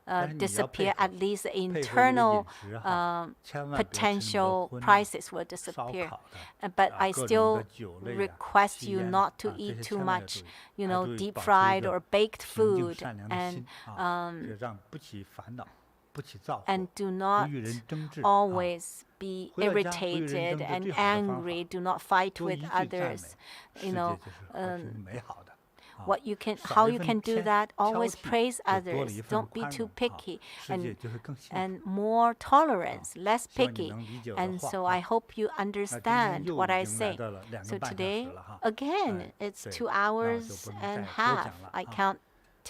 啊，但是你要配 disappear, 合 at least the 配合一个 internal 饮食哈，千万别吃那么 potential 多荤的、 prices will 烧 disappear. 烤的 But 啊， I 各种 still 的酒类啊、 request 吸 you 烟 not to 啊，这 eat 些 too 千万要 much, 注意， you 还 know, 注意 deep 保持一 fried 个 or baked 平静 food, 善良的 and 心啊，这让不起烦恼，不起躁火， and do 不 not 与人争执啊。 always be 回到家不与人 irritated 争执 and 最好的方法， angry. Do not fight 多 with 一句赞美， others. 世 You 界 know, 就是和平美好的。啊， what you can, 少 how 一 you 份 can do 挑 that, 挑 always 剔， praise 就多了 others. 一份 Don't be 宽 too 容啊， picky, 世界 and 就会更幸福。 and more tolerance, less 希望你 picky. 能理解我的 And 话 so 啊。 I hope you 那今天 understand 又 what 已 I 经来 say. 到了2 So 个半小 today, 时了哈。 again, 哎， it's 对， 2那我就 hours 不能 and 再多 half. 讲了 I 啊。 can't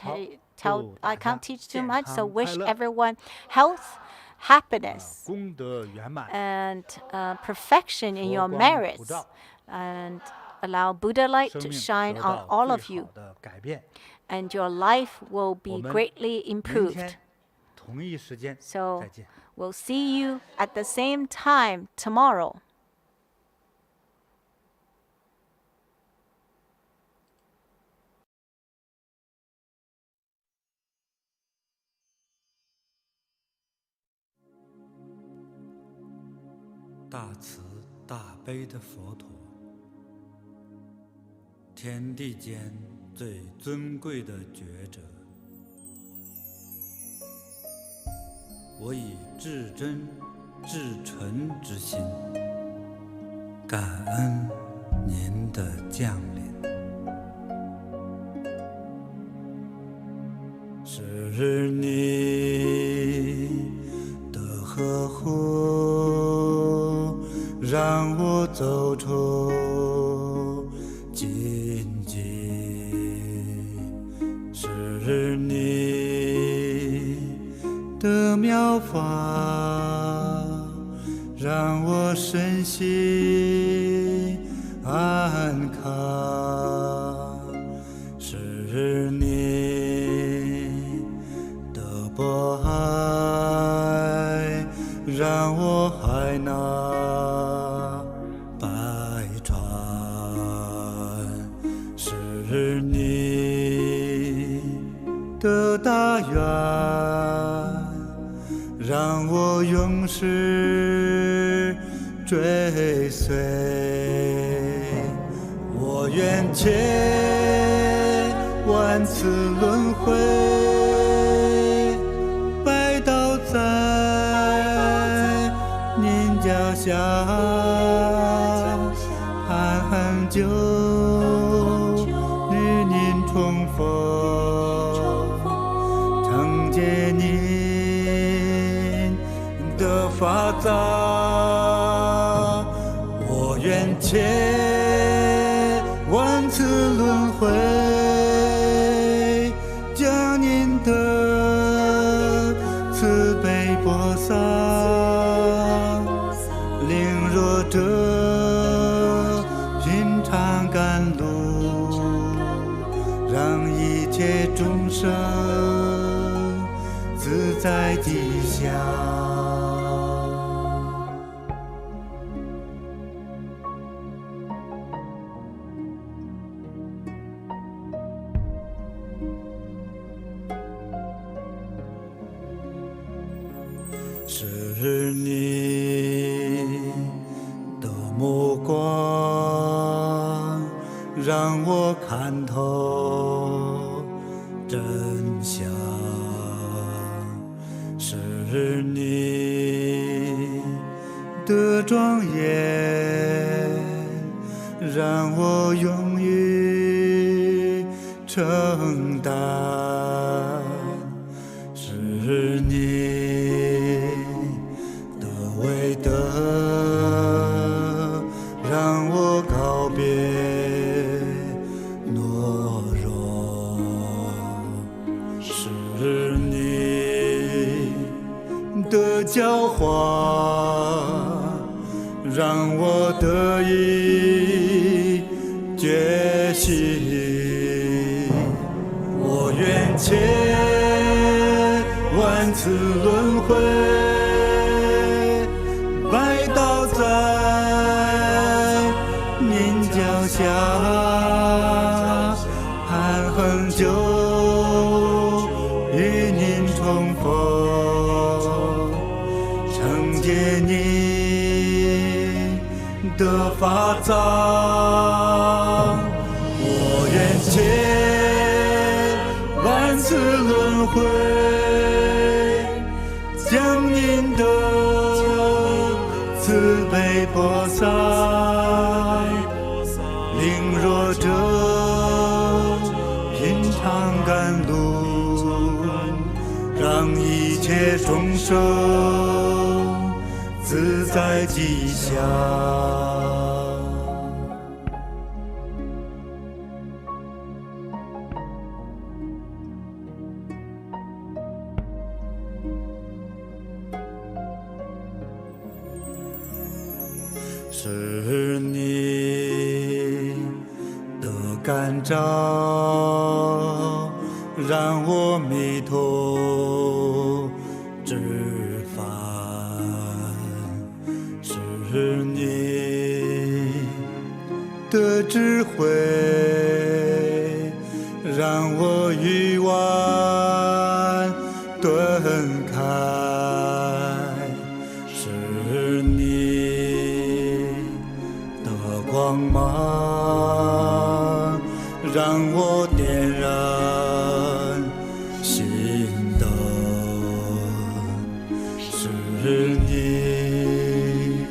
好， tell, 祝 I 大 can't 家 teach too 健 much. So 康快 wish 乐， everyone health, 啊， happiness, 功德圆满， and perfection in 佛 your 光普 merits, 照， and allow Buddha light 生 to 命 shine 得 on 到 all 最 of you, 好的改变。 and your life will 我 be 们 greatly 明 improved. 天同一时间 So 再见。 we'll see you at the same time tomorrow. 大慈大悲的佛陀，天地间最尊贵的觉者，我以至真至诚之心，感恩您的降临。是你的呵护，让我走出荆棘，是你的妙法，让我身心安康，是你的博爱，让我海纳百川。让我永世追随。我愿千万次轮回，拜倒在您脚下，寒寒就与您重逢，承接您的法藏。我愿千万次轮回，将您的慈悲播撒，领弱者品尝甘露，让一切众生自在吉祥。是你的目光让我看透真相，是你的庄严让我勇于承担，是你为德让我告别懦弱，是你的教化让我得以觉醒。我愿千万次轮回，拜倒在您脚下，寒恒久与您重逢，承接您的法藏。我愿千万次轮回，将您的慈悲播撒，领弱者品尝甘露，让一切众生自在吉祥。是你的感召让我迷途知返，是你的智慧让我鱼丸顿开，是你光芒让我点燃心灯，是你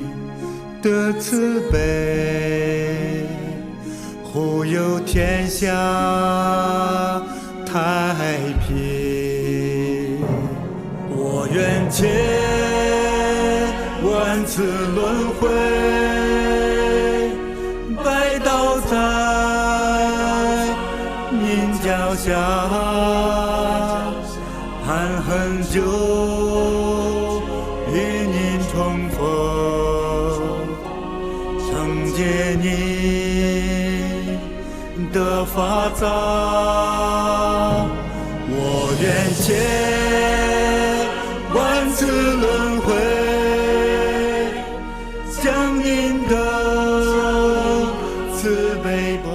的慈悲护佑天下太平。我愿千万次轮回，拜倒在您脚下，寒恒久与您重逢，承接您的法藏。我愿千万次轮回，将您的慈悲播